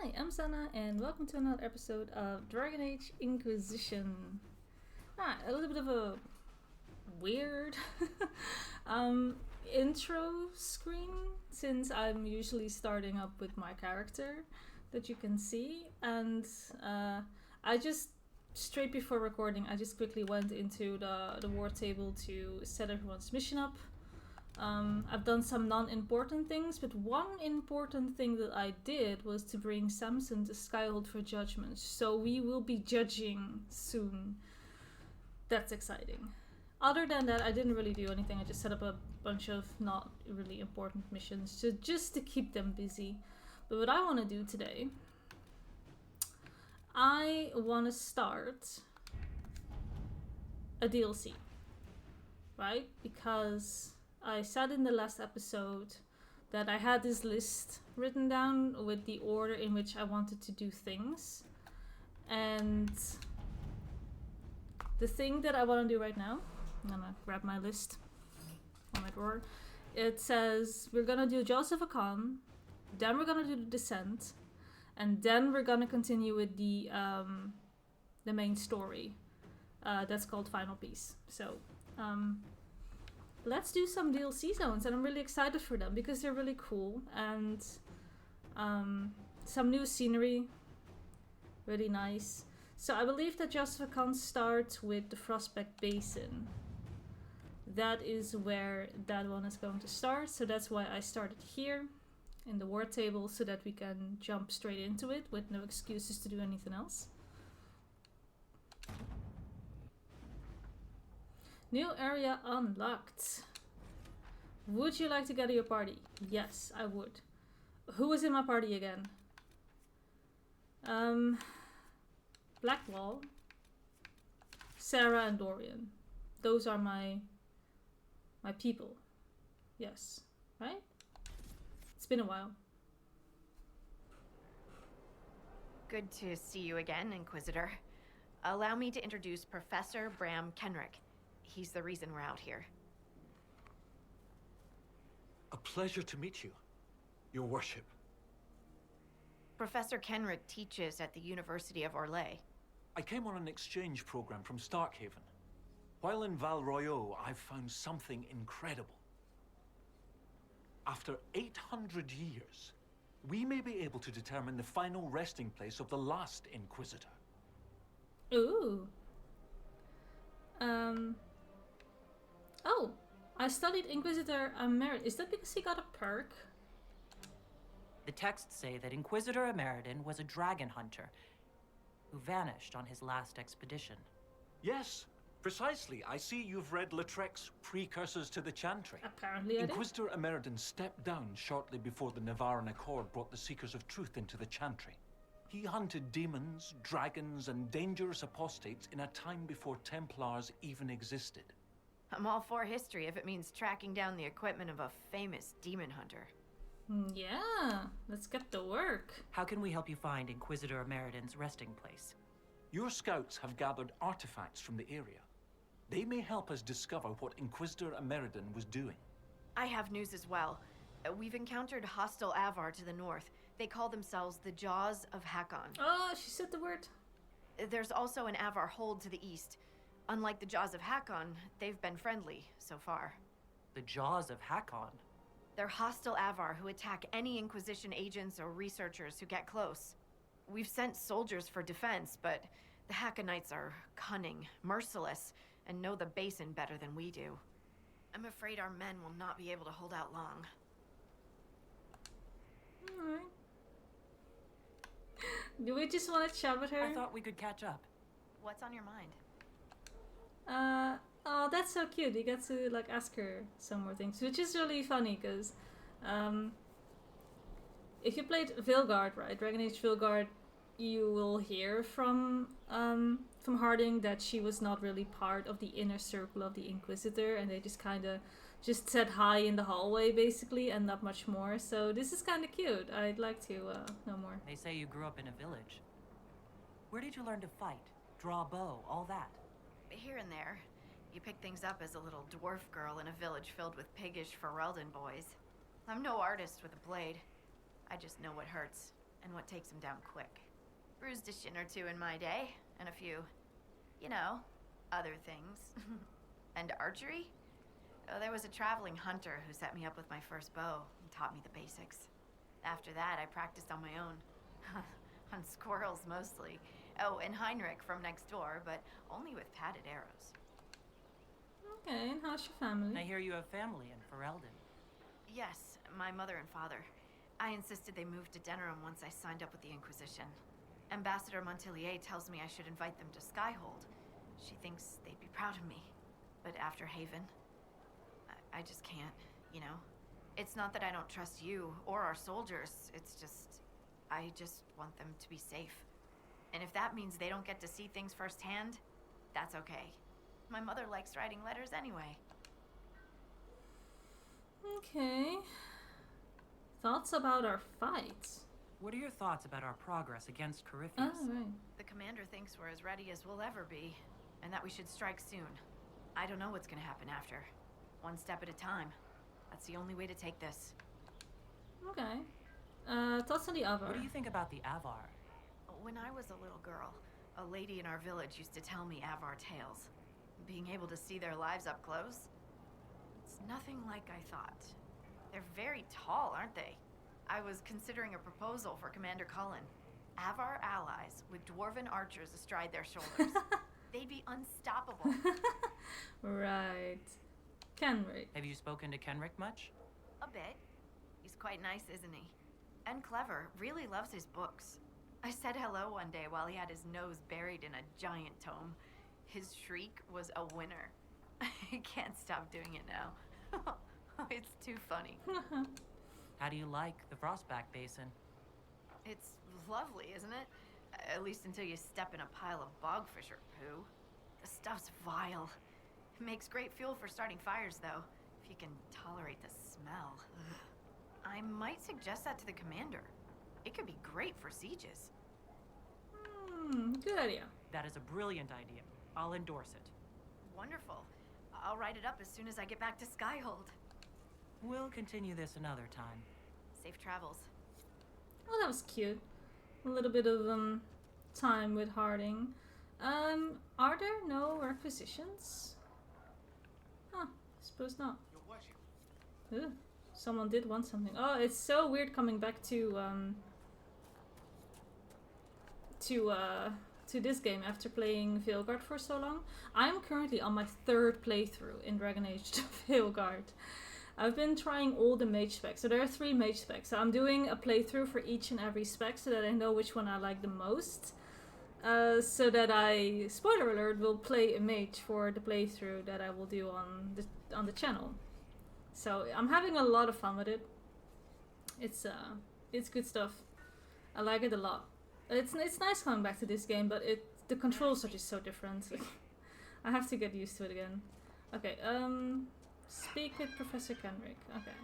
Hi, I'm Sana, and welcome to another episode of Dragon Age Inquisition. A little bit of a weird intro screen, since I'm usually starting up with my character that you can see, and I just straight before recording, I just quickly went into the war table to set everyone's mission up. I've done some non-important things, but one important thing that I did was to bring Samson to Skyhold for judgment. So we will be judging soon. That's exciting. Other than that, I didn't really do anything. I just set up a bunch of not really important missions just to keep them busy. But what I want to do today, I want to start a DLC, right? Because I said in the last episode that I had this list written down with the order in which I wanted to do things. And the thing that I want to do right now, I'm gonna grab my list on my drawer. It says we're gonna do Joseph Akon, then we're gonna do the Descent, and then we're gonna continue with the main story. That's called Final Piece. So, let's do some DLC zones, and I'm really excited for them because they're really cool, and some new scenery, really nice. So I believe that Joseph Khan starts with the Frostback Basin. That is where that one is going to start, so that's why I started here in the war table, so that we can jump straight into it with no excuses to do anything else. New area unlocked. Would you like to gather your party? Yes, I would. Who is in my party again? Blackwall, Sarah, and Dorian. Those are my people. Yes, right? It's been a while. Good to see you again, Inquisitor. Allow me to introduce Professor Bram Kenrick. He's the reason we're out here. A pleasure to meet you, Your Worship. Professor Kenrick teaches at the University of Orlais. I came on an exchange program from Starkhaven. While in Val Royeaux, I've found something incredible. After 800 years, we may be able to determine the final resting place of the last Inquisitor. Ooh. Oh, I studied Inquisitor Emerit. Is that because he got a perk? The texts say that Inquisitor Emeridin was a dragon hunter who vanished on his last expedition. Yes, precisely. I see you've read Lautrec's Precursors to the Chantry. Apparently I did. Inquisitor Emeridin stepped down shortly before the Nevarran Accord brought the Seekers of Truth into the Chantry. He hunted demons, dragons, and dangerous apostates in a time before Templars even existed. I'm all for history if it means tracking down the equipment of a famous demon hunter. Yeah, let's get to work. How can we help you find Inquisitor Emeridin's resting place? Your scouts have gathered artifacts from the area. They may help us discover what Inquisitor Emeridin was doing. I have news as well. We've encountered hostile Avar to the north. They call themselves the Jaws of Hakon. Oh, she said the word. There's also an Avar hold to the east. Unlike the Jaws of Hakon, they've been friendly so far. The Jaws of Hakon? They're hostile Avar who attack any Inquisition agents or researchers who get close. We've sent soldiers for defense, but the Hakonites are cunning, merciless, and know the basin better than we do. I'm afraid our men will not be able to hold out long. Alright. Do we just want to chat with her? I thought we could catch up. What's on your mind? Oh, that's so cute. You get to like ask her some more things, which is really funny because if you played Vilgard, right, Dragon Age Vilgard, you will hear from Harding that she was not really part of the inner circle of the Inquisitor, and they just kind of just said hi in the hallway basically, and not much more. So this is kind of cute. I'd like to know more. They say you grew up in a village. Where did you learn to fight, draw a bow, all that? Here and there. You pick things up as a little dwarf girl in a village filled with piggish Ferelden boys. I'm no artist with a blade. I just know what hurts and what takes him down quick. Bruised a shin or two in my day, and a few, you know, other things. And archery? Oh, there was a traveling hunter who set me up with my first bow and taught me the basics. After that, I practiced on my own. On squirrels, mostly. Oh, and Heinrich from next door, but only with padded arrows. Okay, and how's your family? I hear you have family in Ferelden. Yes, my mother and father. I insisted they move to Denerim once I signed up with the Inquisition. Ambassador Montillier tells me I should invite them to Skyhold. She thinks they'd be proud of me. But after Haven, I just can't, you know? It's not that I don't trust you or our soldiers, it's just... I just want them to be safe. And if that means they don't get to see things firsthand, that's okay. My mother likes writing letters anyway. Okay. Thoughts about our fight? What are your thoughts about our progress against Corypheus? Oh, right. The commander thinks we're as ready as we'll ever be, and that we should strike soon. I don't know what's gonna happen after. One step at a time. That's the only way to take this. Okay. Thoughts on the other? What do you think about the Avar? When I was a little girl, a lady in our village used to tell me Avar tales. Being able to see their lives up close, it's nothing like I thought. They're very tall, aren't they? I was considering a proposal for Commander Cullen. Avar allies with dwarven archers astride their shoulders. They'd be unstoppable. Right. Kenrick. Have you spoken to Kenrick much? A bit. He's quite nice, isn't he? And clever. Really loves his books. I said hello one day while he had his nose buried in a giant tome. His shriek was a winner. I can't stop doing it now. It's too funny. How do you like the Frostback Basin? It's lovely, isn't it? At least until you step in a pile of bogfish or poo. The stuff's vile. It makes great fuel for starting fires, though, if you can tolerate the smell. I might suggest that to the commander. It could be great for sieges. Good idea. That is a brilliant idea. I'll endorse it. Wonderful. I'll write it up as soon as I get back to Skyhold. We'll continue this another time. Safe travels. Oh, that was cute. A little bit of time with Harding. Are there no requisitions? Huh, suppose not. Ooh, someone did want something. Oh, it's so weird coming back to this game after playing Veilguard for so long. I'm currently on my 3rd playthrough in Dragon Age Veilguard. I've been trying all the mage specs. So there are 3 mage specs. So I'm doing a playthrough for each and every spec so that I know which one I like the most. So that I, spoiler alert, will play a mage for the playthrough that I will do on the channel. So I'm having a lot of fun with it. It's good stuff. I like it a lot. It's nice coming back to this game, but the controls are just so different. I have to get used to it again. Okay, speak with Professor Kenrick. Okay.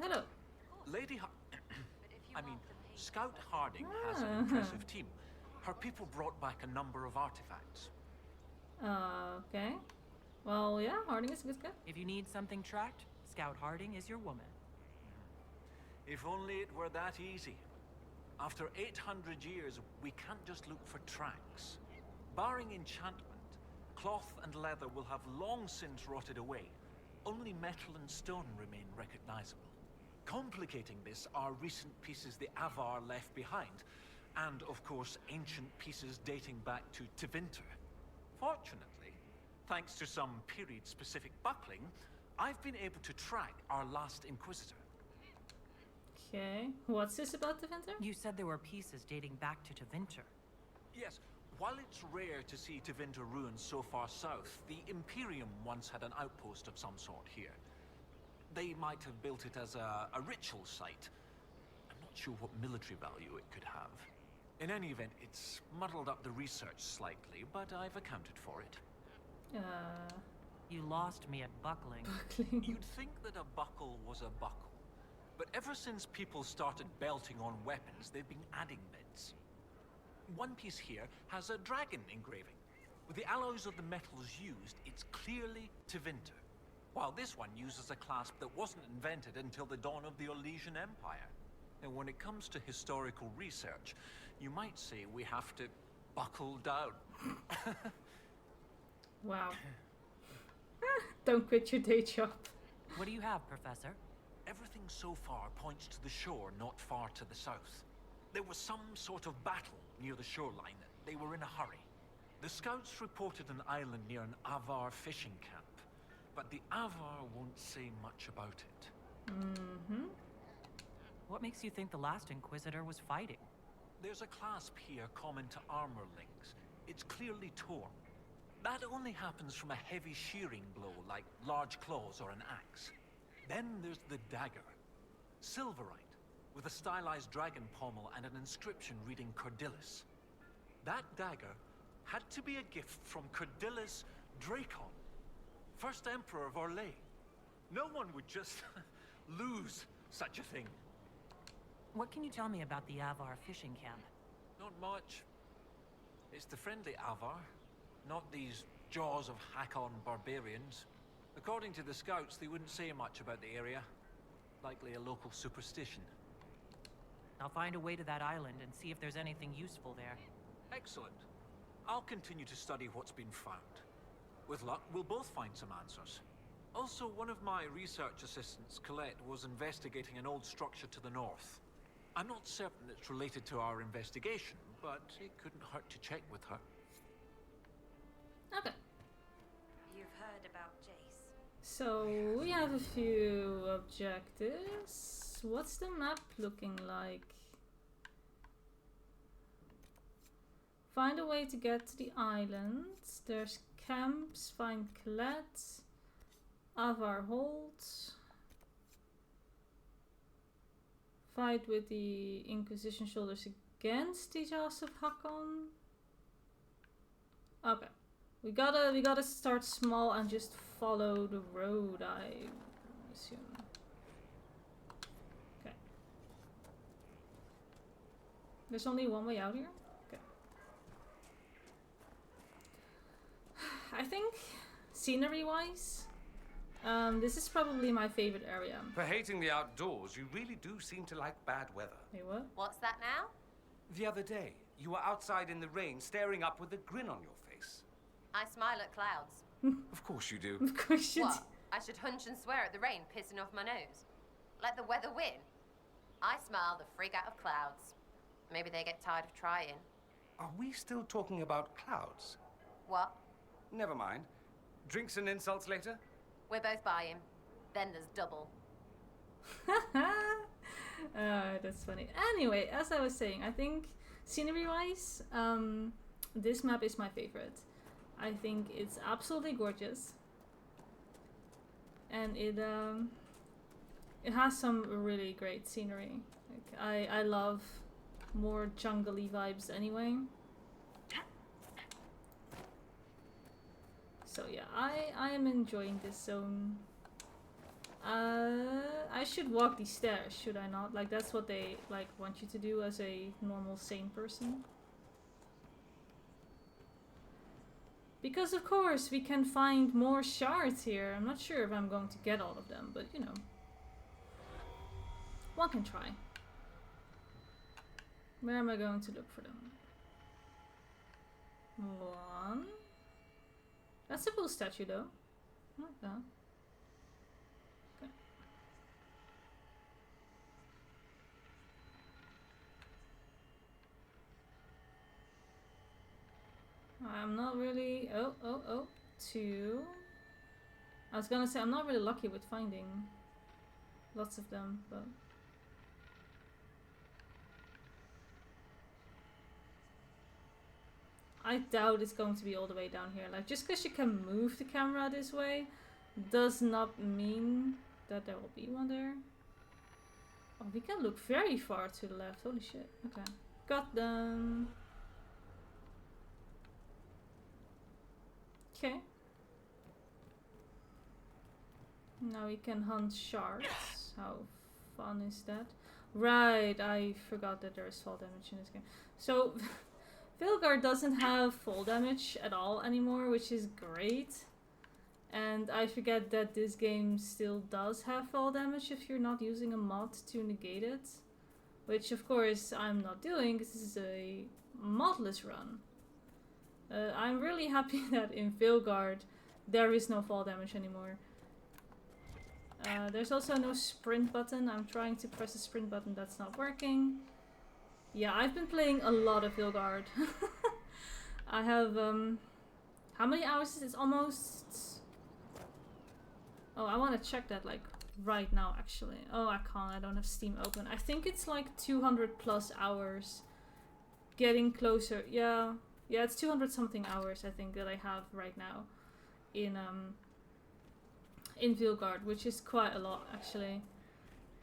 Hello. Lady Scout Harding has an impressive team. Her people brought back a number of artifacts. Okay. Well, yeah, Harding is a good guy. If you need something tracked, Scout Harding is your woman. If only it were that easy. After 800 years, we can't just look for tracks. Barring enchantment, cloth and leather will have long since rotted away. Only metal and stone remain recognizable. Complicating this are recent pieces the Avar left behind, and of course ancient pieces dating back to Tevinter. Fortunately, thanks to some period-specific buckling, I've been able to track our last Inquisitor. Okay, what's this about the Tevinter? You said there were pieces dating back to Tevinter. Yes, while it's rare to see Tevinter ruins so far south, the Imperium once had an outpost of some sort here. They might have built it as a ritual site. I'm not sure what military value it could have. In any event, it's muddled up the research slightly, but I've accounted for it. You lost me at buckling. Buckling. You'd think that a buckle was a buckle. But ever since people started belting on weapons, they've been adding bits. One piece here has a dragon engraving. With the alloys of the metals used, it's clearly Tevinter. while this one uses a clasp that wasn't invented until the dawn of the Elysian Empire. And when it comes to historical research, you might say we have to buckle down. Wow. Don't quit your day job. What do you have, Professor? Everything so far points to the shore not far to the south. There was some sort of battle near the shoreline. They were in a hurry. The scouts reported an island near an Avar fishing camp, but the Avar won't say much about it. Mm-hmm. What makes you think the last Inquisitor was fighting? There's a clasp here common to armorlings. It's clearly torn. That only happens from a heavy shearing blow, like large claws or an axe. Then there's the dagger. Silverite, with a stylized dragon pommel and an inscription reading Cordilis. That dagger had to be a gift from Cordilis Dracon, first Emperor of Orlais. No one would just lose such a thing. What can you tell me about the Avar fishing camp? Not much. It's the friendly Avar, not these jaws of Hakon barbarians. According to the scouts, they wouldn't say much about the area. Likely a local superstition. I'll find a way to that island and see if there's anything useful there. Excellent. I'll continue to study what's been found. With luck, we'll both find some answers. Also, one of my research assistants, Colette, was investigating an old structure to the north. I'm not certain it's related to our investigation, but it couldn't hurt to check with her. Okay. You've heard about Jace. So we have a few objectives. What's the map looking like? Find a way to get to the island. There's camps, find Colette, Avar Holt. Fight with the Inquisition soldiers against the Jaws of Hakon. Okay. We gotta start small and just follow the road, I assume. Okay. There's only one way out here? Okay. I think scenery-wise, this is probably my favorite area. For hating the outdoors, you really do seem to like bad weather. Hey, what? What's that now? The other day, you were outside in the rain, staring up with a grin on your face. I smile at clouds. Of course you do. Of course you What? I should hunch and swear at the rain pissing off my nose. Let the weather win. I smile the freak out of clouds. Maybe they get tired of trying. Are we still talking about clouds? What? Never mind. Drinks and insults later? We're both buying. Then there's double. That's funny. Anyway, as I was saying, I think scenery-wise, this map is my favorite. I think it's absolutely gorgeous, and it has some really great scenery. Like, I love more jungly vibes anyway. So yeah, I am enjoying this zone. I should walk these stairs, should I not? Like, that's what they like want you to do as a normal sane person. Because of course we can find more shards here. I'm not sure if I'm going to get all of them, but you know, one can try. Where am I going to look for them? One. That's a cool statue though. I like that. Okay. I'm not really... Oh. Two. I was gonna say, I'm not really lucky with finding lots of them, but... I doubt it's going to be all the way down here. Like, just because you can move the camera this way does not mean that there will be one there. Oh, we can look very far to the left. Holy shit. Okay. Got them. Okay. Now we can hunt sharks. How fun is that? Right, I forgot that there is fall damage in this game. So, Vilgar doesn't have fall damage at all anymore, which is great. And I forget that this game still does have fall damage if you're not using a mod to negate it. Which of course I'm not doing, because this is a modless run. I'm really happy that in Vilgard there is no fall damage anymore. There's also no sprint button. I'm trying to press the sprint button, that's not working. Yeah, I've been playing a lot of Vilgard. I have, how many hours is it? It's almost... Oh, I want to check that, like, right now, actually. Oh, I can't. I don't have Steam open. I think it's, like, 200 plus hours. Getting closer. Yeah, it's 200 something hours, I think, that I have right now. In Vilgard, which is quite a lot, actually.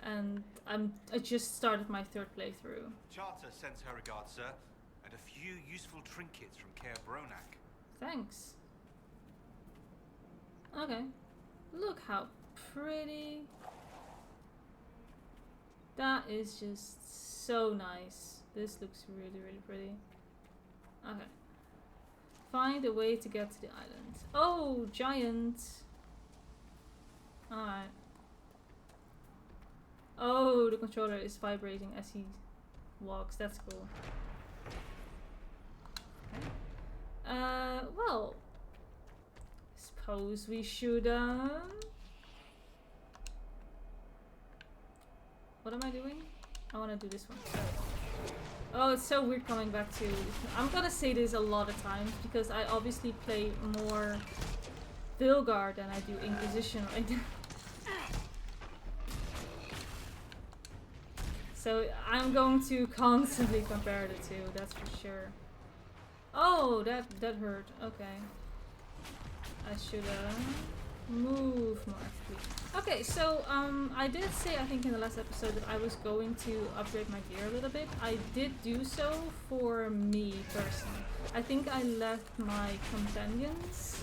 And I just started my 3rd playthrough. Charter sends her regards, sir, and a few useful trinkets from Kaer Bronak. Thanks. Okay. Look how pretty. That is just so nice. This looks really, really pretty. Okay. Find a way to get to the island. Oh, giant. Alright. Oh, the controller is vibrating as he walks. That's cool. Okay. Well, suppose we should, what am I doing? I want to do this one. Oh, it's so weird coming back to... I'm gonna say this a lot of times, because I obviously play more Vilgard than I do Inquisition right now. So I'm going to constantly compare the two, that's for sure. Oh, that hurt. Okay. I should move more actively. Okay, so I did say, I think in the last episode, that I was going to upgrade my gear a little bit. I did do so for me personally. I think I left my companions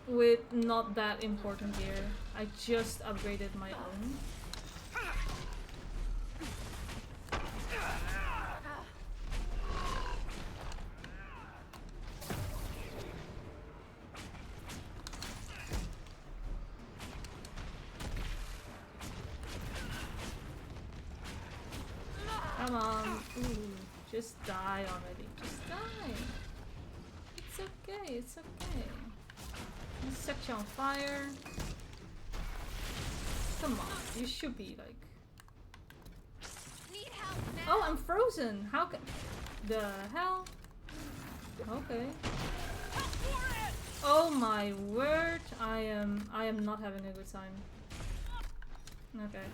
with not that important gear. I just upgraded my own. Come on. Ooh, just die already. Just die. It's okay, it's okay. Let's set you on fire. Come on, you should be like... Need help now. Oh, I'm frozen! How can... The hell? Okay. Oh my word! I am not having a good time. Okay.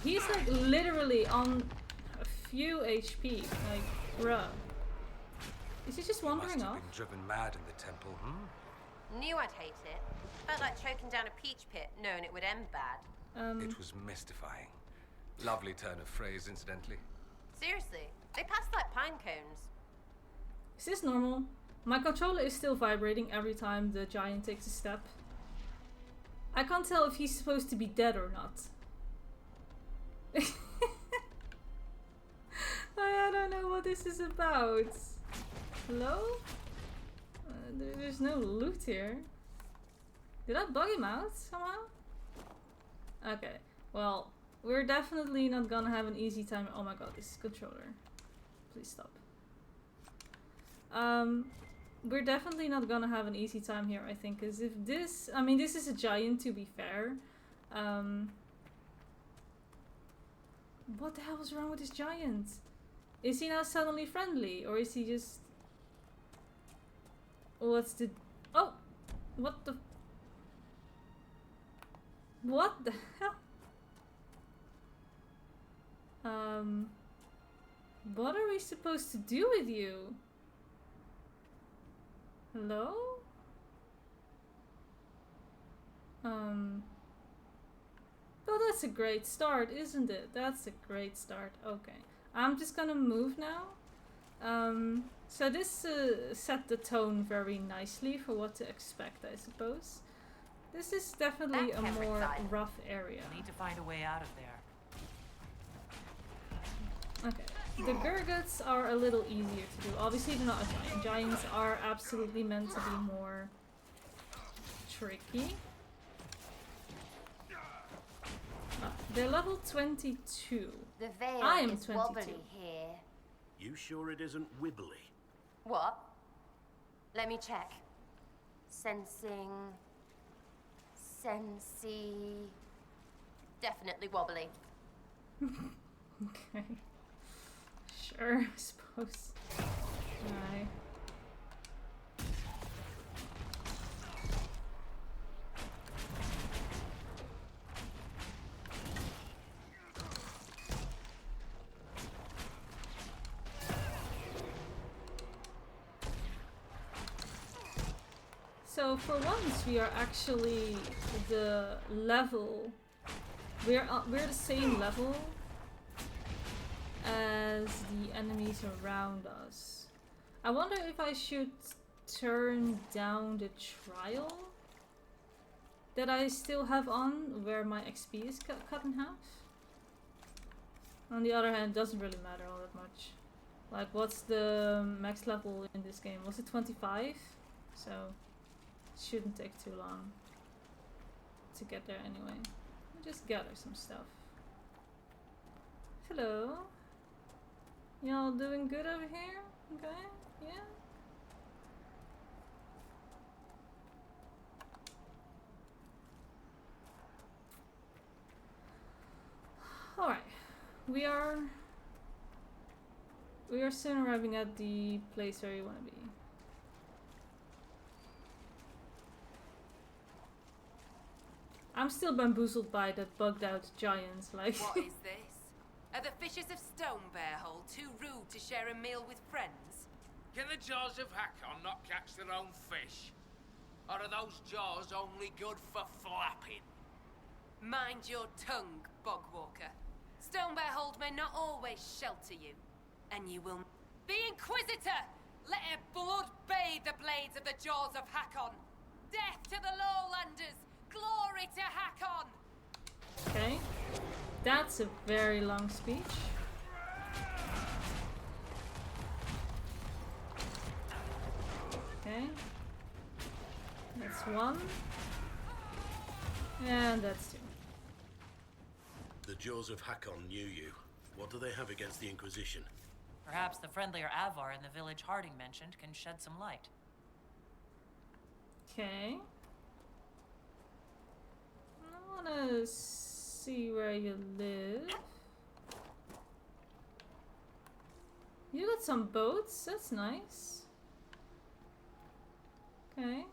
He's like literally on a few HP. Like, bruh. Is he just wandering Must have off? been driven mad in the temple, hmm? Knew I'd hate it. Felt like choking down a peach pit, knowing it would end bad. It was mystifying. Lovely turn of phrase, incidentally. Seriously, they passed like pine cones. Is this normal? My controller is still vibrating every time the giant takes a step. I can't tell if he's supposed to be dead or not. I don't know what this is about. Hello? There's no loot here. Did I bug him out somehow? Okay, well, we're definitely not gonna have an easy time. Oh my god, this controller. Please stop. We're definitely not gonna have an easy time here, I think, because if this... I mean, this is a giant, to be fair. What the hell was wrong with this giant? Is he now suddenly friendly, or is he just... What's the... Oh! What the... What the hell? What are we supposed to do with you? Hello? Well, that's a great start, isn't it? That's a great start. Okay. I'm just gonna move now. So this set the tone very nicely for what to expect, I suppose. This is definitely a more rough area. We'll need to find a way out of there. Okay. The Gurguts are a little easier to do. Obviously they're not a giant. Giants are absolutely meant to be more tricky. They're level 22. The veil I am is 22. wobbly here. You sure it isn't wibbly? What? Let me check. Sensing... Sensey... Definitely wobbly. Okay. Sure, I suppose. Right. So for once we are actually the level. We're the same level as the enemies around us. I wonder if I should turn down the trial that I still have on, where my XP is cut in half. On the other hand, it doesn't really matter all that much. Like, what's the max level in this game? Was it 25? So, it shouldn't take too long to get there anyway. Just gather some stuff. Hello. Y'all doing good over here? Okay, yeah. Alright. We are soon arriving at the place where you wanna be. I'm still bamboozled by the bugged out giants, like. What is this? Are the fishes of Stone Bear Hole too rude to share a meal with friends? Can the jaws of Hakon not catch their own fish? Or are those jaws only good for flapping? Mind your tongue, Bogwalker. Stone Bear Hold may not always shelter you, and you will... The Inquisitor! Let her blood bathe the blades of the jaws of Hakon! Death to the Lowlanders! Glory to Hakon! Okay. That's a very long speech. Okay. That's one. And that's two. The jaws of Hakon knew you. What do they have against the Inquisition? Perhaps the friendlier Avar in the village Harding mentioned can shed some light. Okay. I wanna see where you live. You got some boats, that's nice. Okay.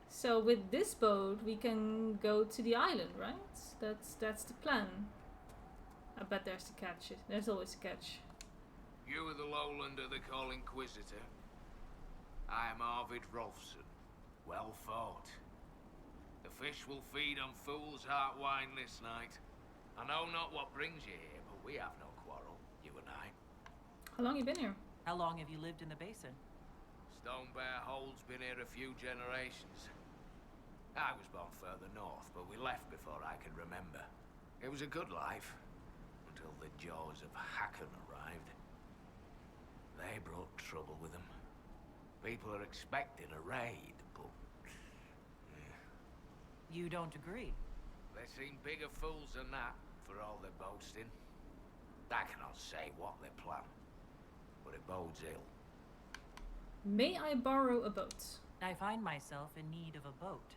So with this boat we can go to the island, right? That's the plan. I bet there's a catch. There's always a catch. You are the Lowlander they call Inquisitor. I am Arvid Rolfson. Well fought. The fish will feed on fool's heart wine this night. I know not what brings you here, but we have no quarrel, you and I. How long you been here? How long have you lived in the basin? Stone Bear Hole's been here a few generations. I was born further north, but we left before I could remember. It was a good life, until the jaws of Hakon arrived. They brought trouble with them. People are expecting a raid, but... You don't agree? They seem bigger fools than that, for all their boasting. I cannot say what they plan, but it bodes ill. May I borrow a boat? I find myself in need of a boat.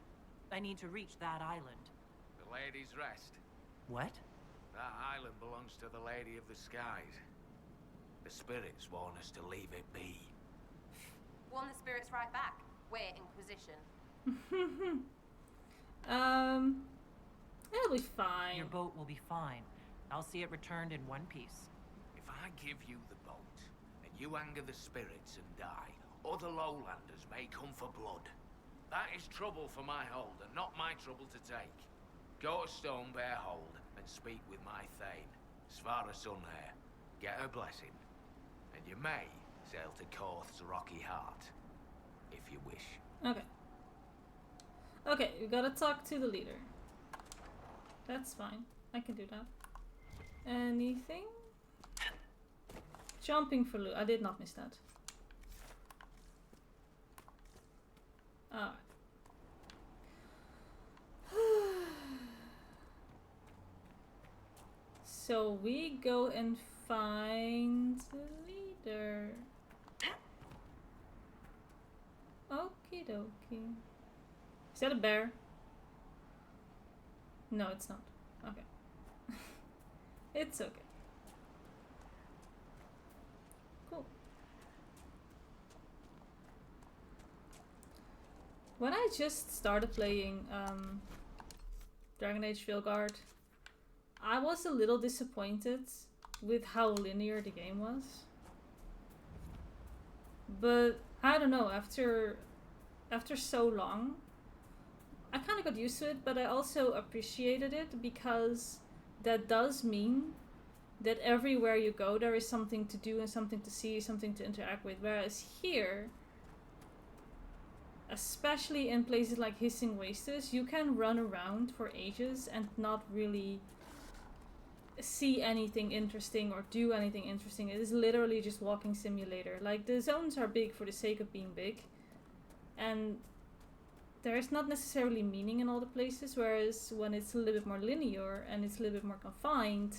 I need to reach that island. The Lady's Rest. What? That island belongs to the Lady of the Skies. The spirits warn us to leave it be. Warn the spirits right back. We're Inquisition. It'll be fine. Your boat will be fine. I'll see it returned in one piece. If I give you the boat, and you anger the spirits and die, other Lowlanders may come for blood. That is trouble for my hold, and not my trouble to take. Go to Stone Bear Hold and speak with my Thane, Svara Sunhair. Get her blessing, and you may sail to Korth's Rocky Heart, if you wish. Okay. Okay, we gotta talk to the leader. That's fine. I can do that. Anything? Jumping for loot. I did not miss that. Alright. So we go and find the leader. Okie dokie. Is that a bear? No, it's not. Okay. It's okay. Cool. When I just started playing Dragon Age Veilguard, I was a little disappointed with how linear the game was. But I don't know, after so long, I kind of got used to it, but I also appreciated it because that does mean that everywhere you go there is something to do and something to see, something to interact with. Whereas here, especially in places like Hissing Wastes, you can run around for ages and not really see anything interesting or do anything interesting. It is literally just walking simulator. Like, the zones are big for the sake of being big, and there's not necessarily meaning in all the places, whereas when it's a little bit more linear and it's a little bit more confined,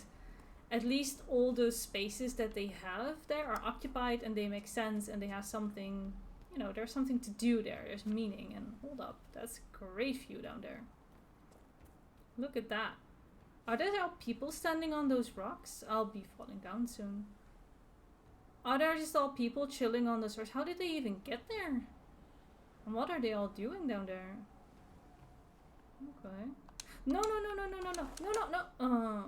at least all those spaces that they have there are occupied and they make sense and they have something, you know, there's something to do there, there's meaning. And hold up, that's a great view down there. Look at that. Are there all people standing on those rocks? I'll be falling down soon. Are there just all people chilling on those rocks? How did they even get there? And what are they all doing down there? Okay. No, no, no, no, no, no, no, no, no, no.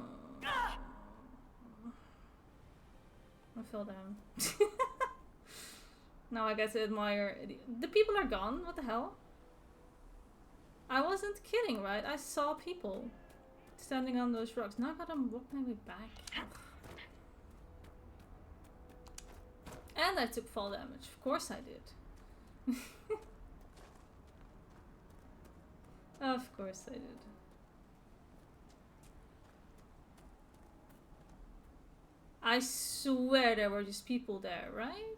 I fell down. Now I get to admire. The people are gone. What the hell? I wasn't kidding, right? I saw people standing on those rocks. Now I gotta walk my way back. And I took fall damage. Of course I did. Of course I did. I swear there were just people there, right?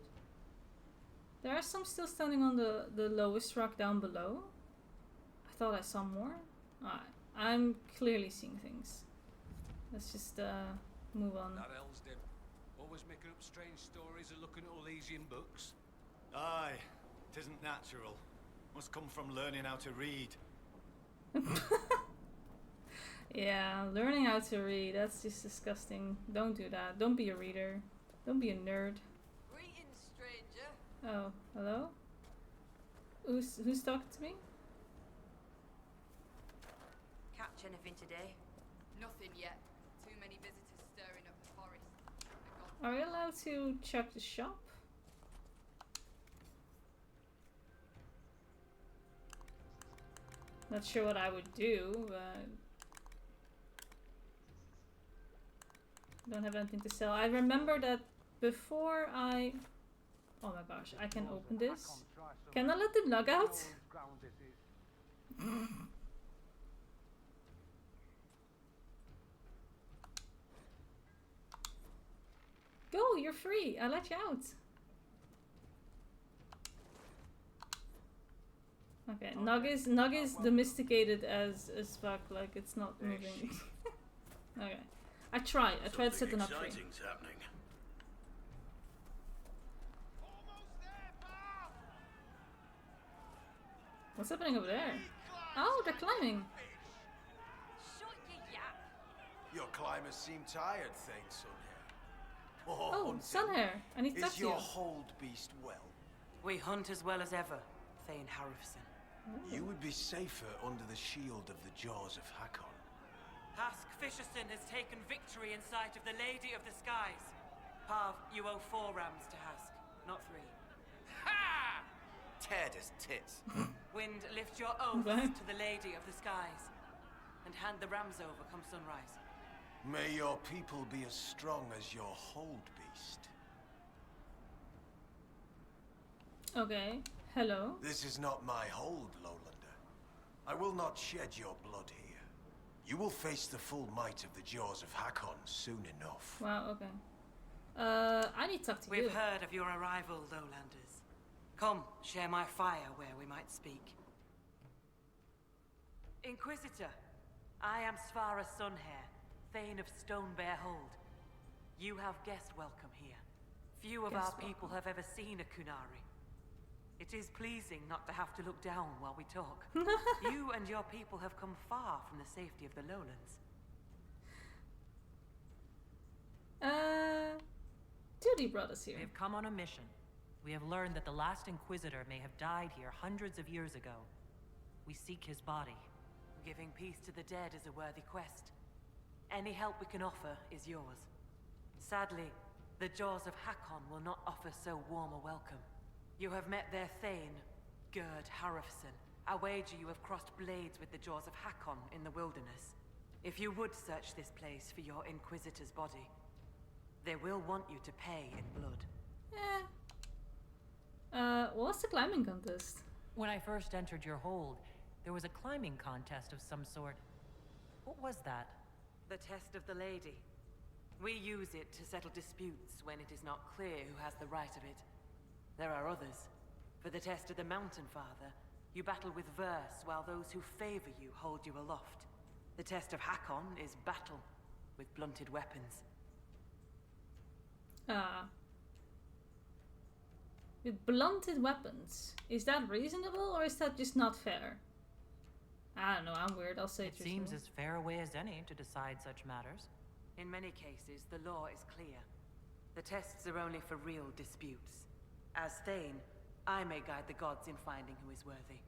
There are some still standing on the lowest rock down below. I thought I saw more. Alright, I'm clearly seeing things. Let's just move on. That Elsdip. Always making up strange stories and looking at Elysian books. Aye, 'tisn't natural. Must come from learning how to read. Yeah, learning how to read, that's just disgusting. Don't do that. Don't be a reader. Don't be a nerd. Greetings, stranger. Oh, hello? Who's talking to me? Catch anything today? Nothing yet. Too many visitors stirring up the forest. Are we allowed to check the shop? Not sure what I would do, but don't have anything to sell. I remember that before I... Oh my gosh, I can open this. Can I let the nug out? Go, you're free. I let you out. Okay, Nug is domesticated as fuck, like it's not moving. Okay. I tried to set them up free. Exciting's happening. What's happening over there? Oh, they're climbing. Shut your yap. Your climbers seem tired, thanks, Sunhair. Oh, Sunhair. I need to talk Is to you. your hold beast well? We hunt as well as ever, Thane Harrison. You would be safer under the shield of the jaws of Hakon. Hask Fisherson has taken victory in sight of the Lady of the Skies. Pav, you owe 4 rams to Hask, not 3. Ha! Teared his tits. Wind, lift your oaths What? to the Lady of the Skies, and hand the rams over come sunrise. May your people be as strong as your hold beast. Okay. Hello. This is not my hold, Lowlander. I will not shed your blood here. You will face the full might of the jaws of Hakon soon enough. Wow, okay. I need to talk to you. We've heard of your arrival, Lowlanders. Come, share my fire where we might speak. Inquisitor, I am Svara Sunhair, Thane of Stonebear Hold. You have guest welcome here. Few of our people have ever seen a Kunari. It is pleasing not to have to look down while we talk. You and your people have come far from the safety of the lowlands. Duty brought us here. We have come on a mission. We have learned that the last Inquisitor may have died here hundreds of years ago. We seek his body. Giving peace to the dead is a worthy quest. Any help we can offer is yours. Sadly, the Jaws of Hakon will not offer so warm a welcome. You have met their Thane, Gerd Harrofson. I wager you have crossed blades with the Jaws of Hakon in the wilderness. If you would search this place for your Inquisitor's body, they will want you to pay in blood. What's the climbing contest? When I first entered your hold, there was a climbing contest of some sort. What was that? The test of the lady. We use it to settle disputes when it is not clear who has the right of it. There are others. For the test of the Mountain Father, you battle with verse while those who favor you hold you aloft. The test of Hakon is battle with blunted weapons. With blunted weapons. Is that reasonable or is that just not fair? I don't know, I'm weird, I'll say it seems as fair a way as any to decide such matters. In many cases, the law is clear. The tests are only for real disputes. As Thane, I may guide the gods in finding who is worthy.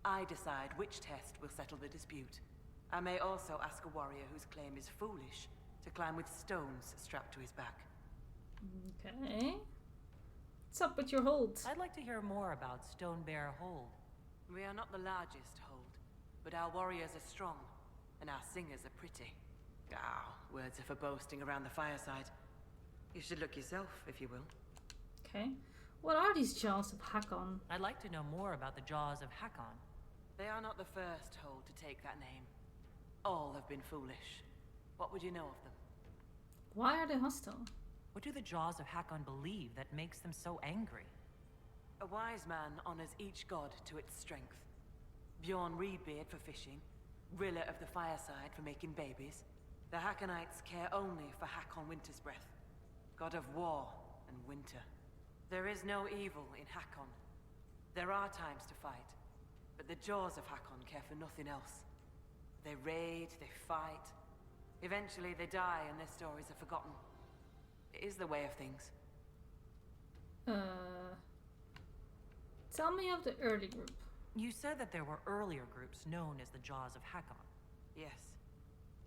I decide which test will settle the dispute. I may also ask a warrior whose claim is foolish to climb with stones strapped to his back. Okay. What's up with your hold? I'd like to hear more about Stonebear Hold. We are not the largest hold, but our warriors are strong, and our singers are pretty. Words are for boasting around the fireside. You should look yourself, if you will. Okay. What are these Jaws of Hakon? I'd like to know more about the Jaws of Hakon. They are not the first hold to take that name. All have been foolish. What would you know of them? Why are they hostile? What do the Jaws of Hakon believe that makes them so angry? A wise man honors each god to its strength. Bjorn Reedbeard for fishing, Rilla of the Fireside for making babies. The Hakonites care only for Hakon Winter's Breath, god of war and winter. There is no evil in Hakon. There are times to fight, but the Jaws of Hakon care for nothing else. They raid, they fight. Eventually they die and their stories are forgotten. It is the way of things. Tell me of the early group. You said that there were earlier groups known as the Jaws of Hakon. Yes.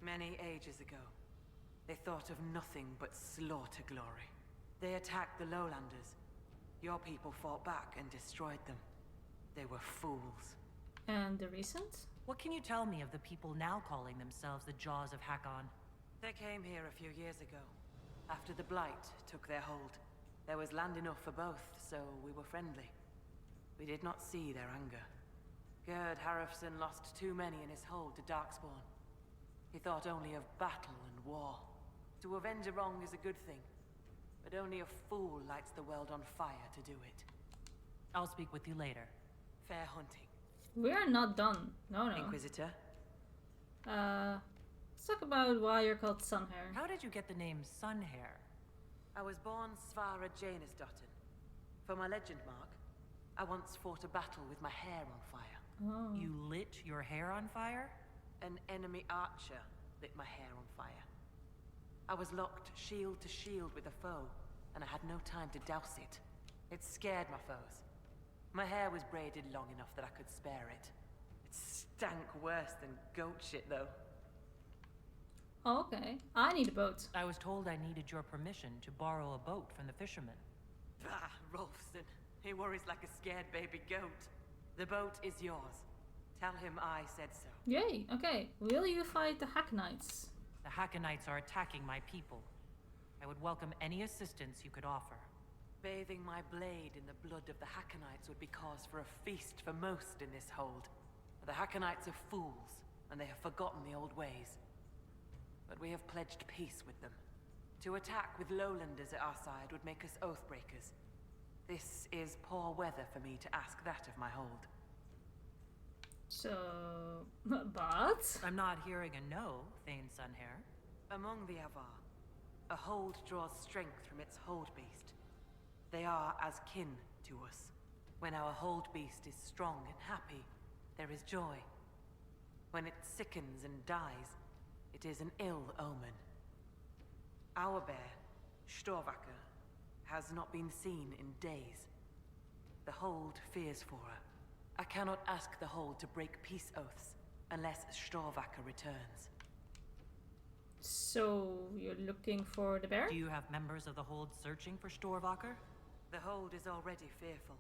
Many ages ago. They thought of nothing but slaughter glory. They attacked the lowlanders. Your people fought back and destroyed them. They were fools. And the recent? What can you tell me of the people now calling themselves the Jaws of Hakon? They came here a few years ago, after the Blight took their hold. There was land enough for both, so we were friendly. We did not see their anger. Gerd Harrofson lost too many in his hold to Darkspawn. He thought only of battle and war. To avenge a wrong is a good thing, but only a fool lights the world on fire to do it. I'll speak with you later. Fair hunting. We are not done. No. Inquisitor? Let's talk about why you're called Sunhair. How did you get the name Sunhair? I was born Svara Janusdottir. For my legend mark, I once fought a battle with my hair on fire. Oh. You lit your hair on fire? An enemy archer lit my hair on fire. I was locked shield to shield with a foe, and I had no time to douse it. It scared my foes. My hair was braided long enough that I could spare it. It stank worse than goat shit, though. Oh, okay. I need a boat. I was told I needed your permission to borrow a boat from the fishermen. Bah, Rolfson. He worries like a scared baby goat. The boat is yours. Tell him I said so. Yay, okay. Will you fight the Hakonites? The Hakonites are attacking my people. I would welcome any assistance you could offer. Bathing my blade in the blood of the Hakonites would be cause for a feast for most in this hold. The Hakonites are fools, and they have forgotten the old ways. But we have pledged peace with them. To attack with lowlanders at our side would make us oathbreakers. This is poor weather for me to ask that of my hold. So, but? I'm not hearing a no, Thane Sunhair. Among the Avar, a hold draws strength from its hold beast. They are as kin to us. When our hold beast is strong and happy, there is joy. When it sickens and dies, it is an ill omen. Our bear, Storvacker, has not been seen in days. The hold fears for her. I cannot ask the hold to break peace oaths unless Storvacker returns. So, you're looking for the bear? Do you have members of the hold searching for Storvacker? The hold is already fearful.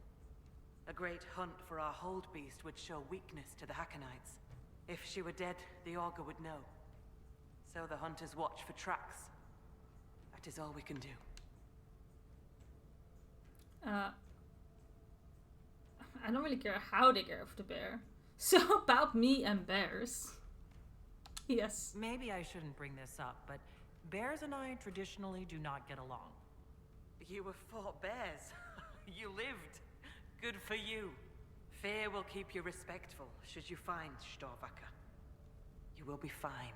A great hunt for our hold beast would show weakness to the Hackonites. If she were dead, the Augur would know. So the hunters watch for tracks. That is all we can do. I don't really care how they care for the bear. So about me and bears. Yes. Maybe I shouldn't bring this up, but bears and I traditionally do not get along. You have fought bears. You lived. Good for you. Fear will keep you respectful should you find Storvacker. You will be fine.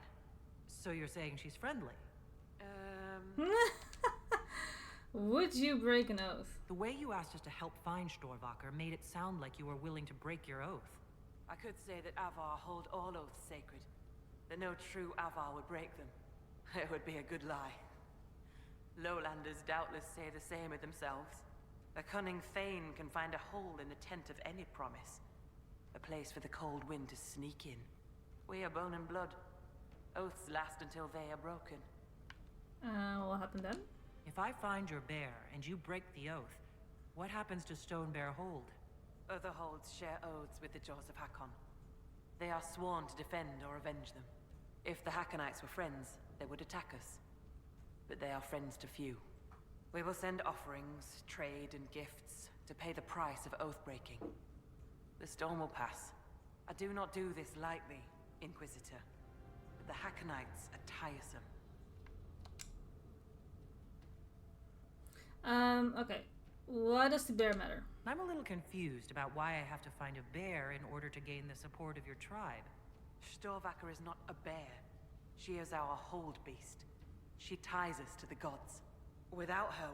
So you're saying she's friendly? Would you break an oath? The way you asked us to help find Storvacker made it sound like you were willing to break your oath. I could say that Avar hold all oaths sacred, that no true Avar would break them. It would be a good lie. Lowlanders doubtless say the same of themselves. A cunning Thane can find a hole in the tent of any promise. A place for the cold wind to sneak in. We are bone and blood. Oaths last until they are broken. What happened then? If I find your bear and you break the oath, what happens to Stone Bear Hold? Other holds share oaths with the Jaws of Hakon. They are sworn to defend or avenge them. If the Hackonites were friends, they would attack us. But they are friends to few. We will send offerings, trade, and gifts to pay the price of oath-breaking. The storm will pass. I do not do this lightly, Inquisitor. But the Hackonites are tiresome. Okay. Why does the bear matter? I'm a little confused about why I have to find a bear in order to gain the support of your tribe. Storvacker is not a bear. She is our hold beast. She ties us to the gods. Without her,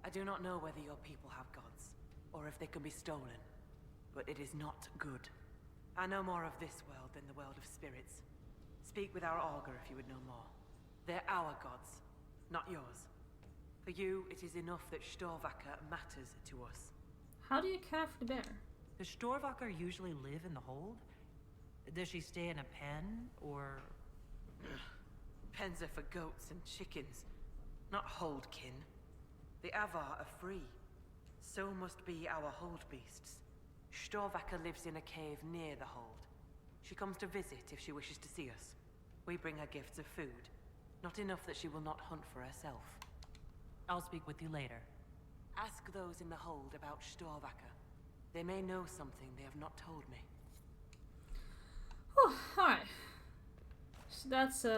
I do not know whether your people have gods, or if they can be stolen. But it is not good. I know more of this world than the world of spirits. Speak with our Augur if you would know more. They're our gods, not yours. For you, it is enough that Storvacker matters to us. How do you care for the bear? Does Storvacker usually live in the hold? Does she stay in a pen, or... Pens are for goats and chickens, not hold kin. The Avar are free. So must be our hold beasts. Storvacker lives in a cave near the hold. She comes to visit if she wishes to see us. We bring her gifts of food. Not enough that she will not hunt for herself. I'll speak with you later. Ask those in the hold about Storvacker. They may know something they have not told me. Oh, alright. So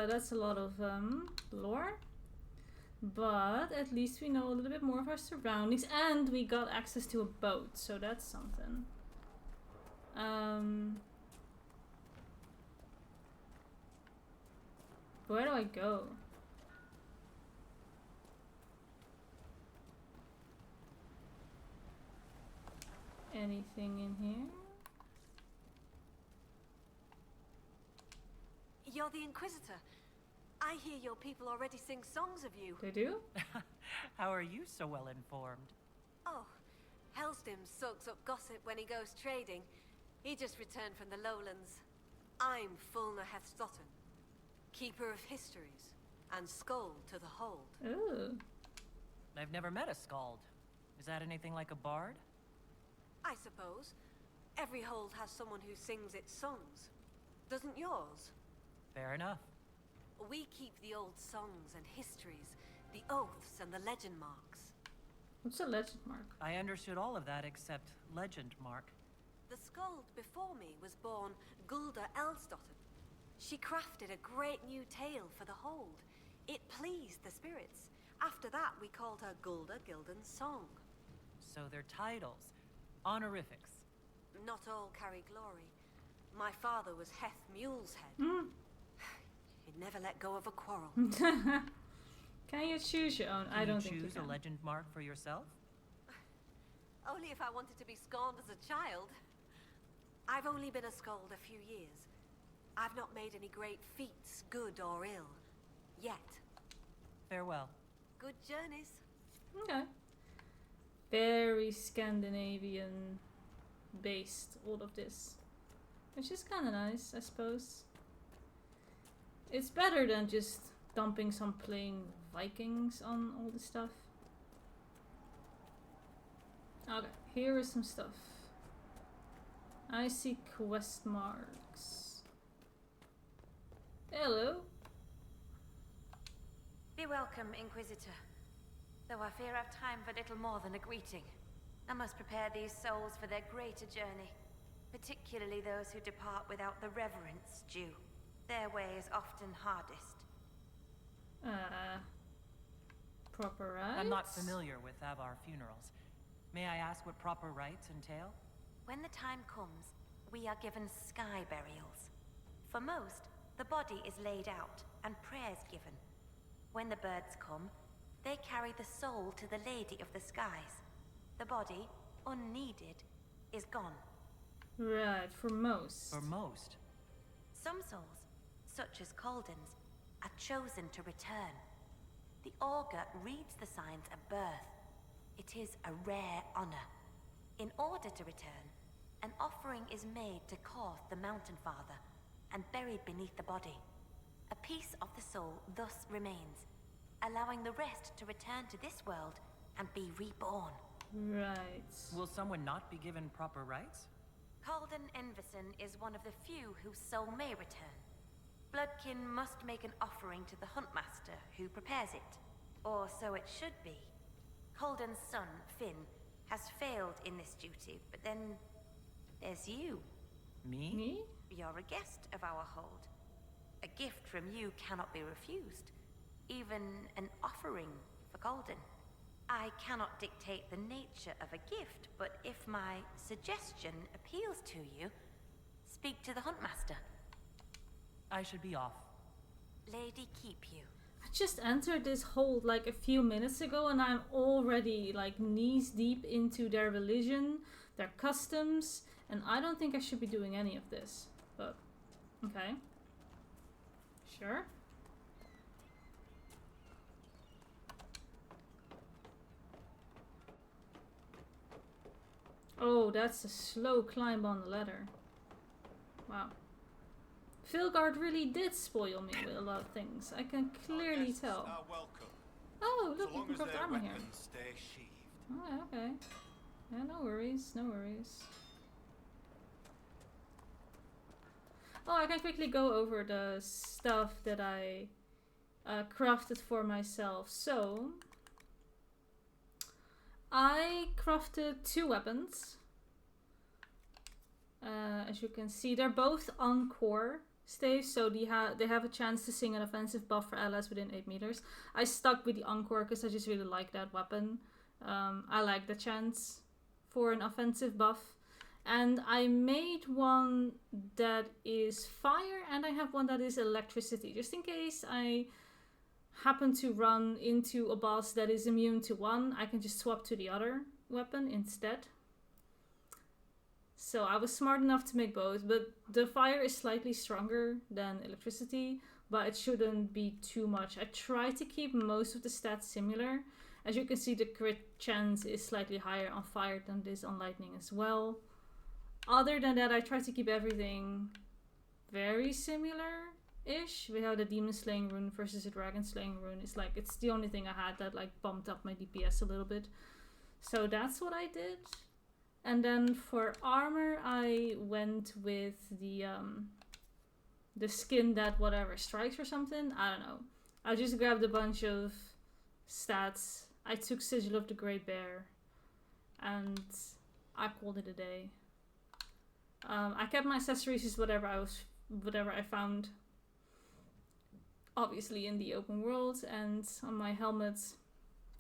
that's a lot of lore. But at least we know a little bit more of our surroundings, and we got access to a boat, so that's something. Where do I go? Anything in here? You're the Inquisitor. I hear your people already sing songs of you. They do? How are you so well informed? Oh, Helstim soaks up gossip when he goes trading. He just returned from the lowlands. I'm Fulna Hethstotten, keeper of histories, and Skald to the hold. Ooh. I've never met a Skald. Is that anything like a bard? I suppose. Every hold has someone who sings its songs. Doesn't yours? Fair enough. We keep the old songs and histories, the oaths and the legend marks. What's a legend mark? I understood all of that except legend mark. The Skald before me was born Gulda Elsdotter. She crafted a great new tale for the hold. It pleased the spirits. After that, we called her Gulda Gildan's Song. So they're titles, honorifics. Not all carry glory. My father was Heth Mule's Head. He'd never let go of a quarrel. Can you choose your own? I don't think you can. Choose a legend mark for yourself? Only if I wanted to be scorned as a child. I've only been a skald a few years. I've not made any great feats, good or ill, yet. Farewell. Good journeys. Okay. Very Scandinavian based, all of this. Which is kind of nice, I suppose. It's better than just dumping some plain Vikings on all the stuff. Okay, here is some stuff. I see quest marks. Hello. Be welcome, Inquisitor. Though I fear I've time for little more than a greeting. I must prepare these souls for their greater journey, particularly those who depart without the reverence due. Their way is often hardest. Proper rites? I'm not familiar with Avar funerals. May I ask what proper rites entail? When the time comes, we are given sky burials. For most, the body is laid out and prayers given. When the birds come, they carry the soul to the Lady of the Skies. The body, unneeded, is gone. Right, for most. For most. Some souls, such as Calden's, are chosen to return. The augur reads the signs of birth. It is a rare honor. In order to return, an offering is made to Korth the Mountain Father and buried beneath the body. A piece of the soul thus remains, allowing the rest to return to this world and be reborn. Right. Will someone not be given proper rites? Calden Enverson is one of the few whose soul may return. Bloodkin must make an offering to the Huntmaster, who prepares it. Or so it should be. Calden's son, Finn, has failed in this duty, but then there's you. Me? You're a guest of our hold. A gift from you cannot be refused. Even an offering for Calden. I cannot dictate the nature of a gift, but if my suggestion appeals to you, speak to the Huntmaster. I should be off. Lady keep you. I just entered this hold like a few minutes ago and I'm already like knees deep into their religion, their customs, and I don't think I should be doing any of this. But, okay. Sure. Oh, that's a slow climb on the ladder. Wow. Filgard really did spoil me with a lot of things. I can clearly tell. Oh, look, you can craft armor here. Stay sheathed. Oh, okay. Yeah, no worries, no worries. Oh, I can quickly go over the stuff that I crafted for myself. So, I crafted 2 weapons. As you can see, they're both Encore staves, so they have a chance to sing an offensive buff for allies within 8 meters. I stuck with the Encore because I just really like that weapon. I like the chance for an offensive buff. And I made one that is fire, and I have one that is electricity, just in case I happen to run into a boss that is immune to one. I can just swap to the other weapon instead. So I was smart enough to make both, but the fire is slightly stronger than electricity, but it shouldn't be too much. I try to keep most of the stats similar. As you can see, the crit chance is slightly higher on fire than it is on lightning as well. Other than that, I try to keep everything very similar-ish. We have the demon slaying rune versus the dragon slaying rune. It's the only thing I had that like bumped up my DPS a little bit. So that's what I did. And then for armor, I went with the skin that whatever strikes or something. I don't know. I just grabbed a bunch of stats. I took Sigil of the Great Bear, and I called it a day. I kept my accessories as whatever I found. obviously in the open world, and on my helmet,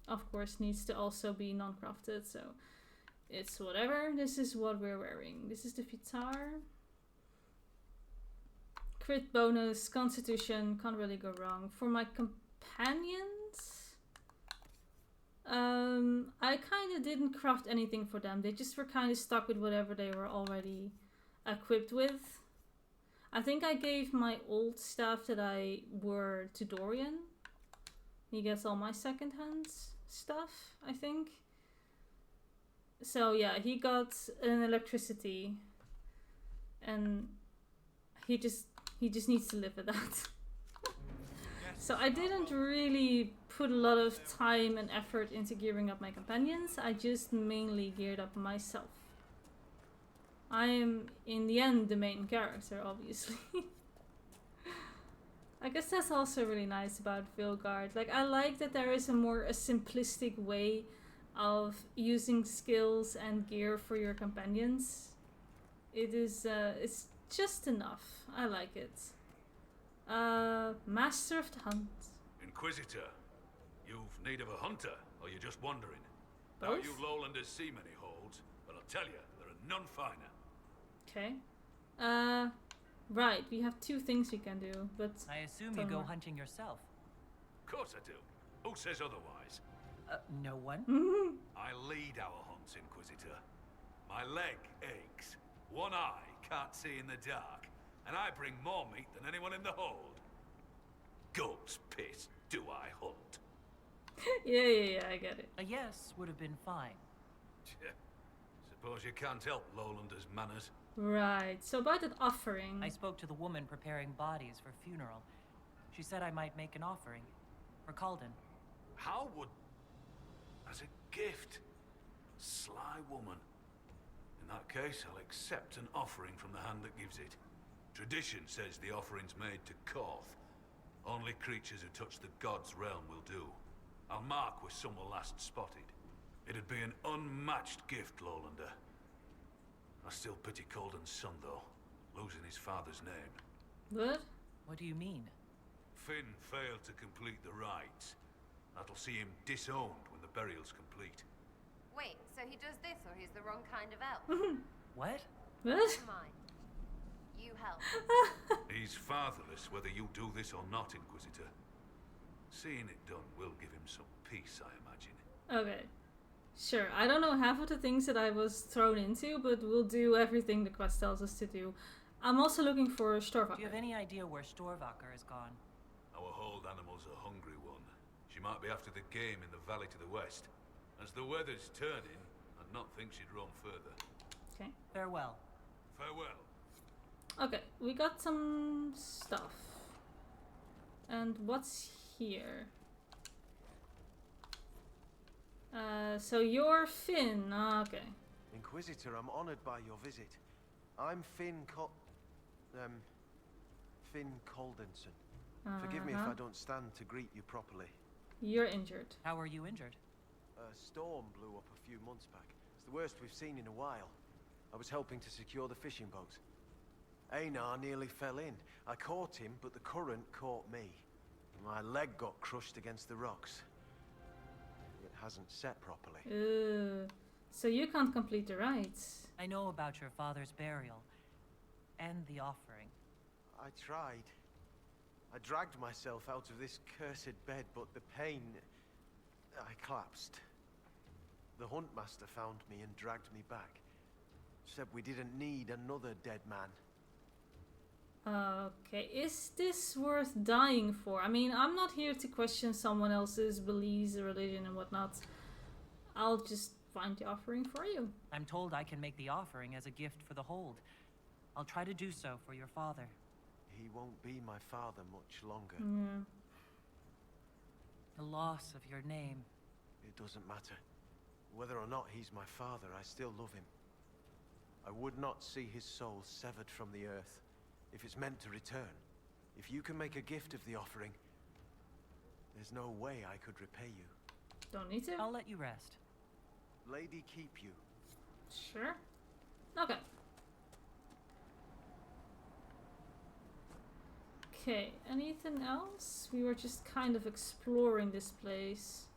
of course, needs to also be non-crafted, so it's whatever. This is what we're wearing. This is the Vitar. Crit bonus, constitution, can't really go wrong. For my companions, I kind of didn't craft anything for them. They just were kind of stuck with whatever they were already equipped with. I think I gave my old staff that I wore to Dorian. He gets all my secondhand stuff, I think. So yeah, he got an electricity, and he just needs to live with that. So I didn't really put a lot of time and effort into gearing up my companions. I just mainly geared up myself. I am, in the end, the main character, obviously. I guess that's also really nice about Vilgard. Like, I like that there is a more simplistic way of using skills and gear for your companions. It is, it's just enough. I like it. Master of the Hunt. Inquisitor, you've need of a hunter, or you're just wandering? Both? Now you lowlanders see many holds, but I'll tell you, there are none finer. Okay. Right, we have two things we can do, but... I assume you go hunting yourself. Of course I do. Who says otherwise? No one? I lead our hunts, Inquisitor. My leg aches. One eye can't see in the dark. And I bring more meat than anyone in the hold. Goat's piss, do I hunt? yeah, I get it. A yes would have been fine. Suppose you can't help lowlanders' manners. Right, so about that offering... I spoke to the woman preparing bodies for funeral. She said I might make an offering. For Calden. How would... As a gift? Sly woman. In that case, I'll accept an offering from the hand that gives it. Tradition says the offering's made to Koth. Only creatures who touch the god's realm will do. I'll mark where some were last spotted. It'd be an unmatched gift, Lowlander. I still pity Calden's son, though, losing his father's name. What? What do you mean? Finn failed to complete the rites. That'll see him disowned when the burial's complete. Wait, so he does this, or he's the wrong kind of elf? What? What? Never mind. You help. He's fatherless whether you do this or not, Inquisitor. Seeing it done will give him some peace, I imagine. Okay. Sure, I don't know half of the things that I was thrown into, but we'll do everything the quest tells us to do. I'm also looking for Storvaker. Do you have any idea where Storvaker has gone? Our hold animal's a hungry one. She might be after the game in the valley to the west. As the weather's turning, I'd not think she'd roam further. Okay. Farewell. Farewell. Okay, we got some stuff. And what's here? So you're Finn. Okay. Inquisitor, I'm honored by your visit. I'm Finn Caldenson. Forgive me if I don't stand to greet you properly. You're injured. How are you injured? A storm blew up a few months back. It's the worst we've seen in a while. I was helping to secure the fishing boats. Einar nearly fell in. I caught him, but the current caught me. My leg got crushed against the rocks. It hasn't set properly. So you can't complete the rites. I know about your father's burial. And the offering. I tried. I dragged myself out of this cursed bed, but the pain... I collapsed. The Huntmaster found me and dragged me back. Said we didn't need another dead man. Okay, is this worth dying for? I mean, I'm not here to question someone else's beliefs, religion, and whatnot. I'll just find the offering for you. I'm told I can make the offering as a gift for the hold. I'll try to do so for your father. He won't be my father much longer. Yeah. The loss of your name. It doesn't matter. Whether or not he's my father, I still love him. I would not see his soul severed from the earth if it's meant to return. If you can make a gift of the offering, there's no way I could repay you. Don't need to. I'll let you rest. Lady keep you. Sure. Okay. Okay, anything else? We were just kind of exploring this place.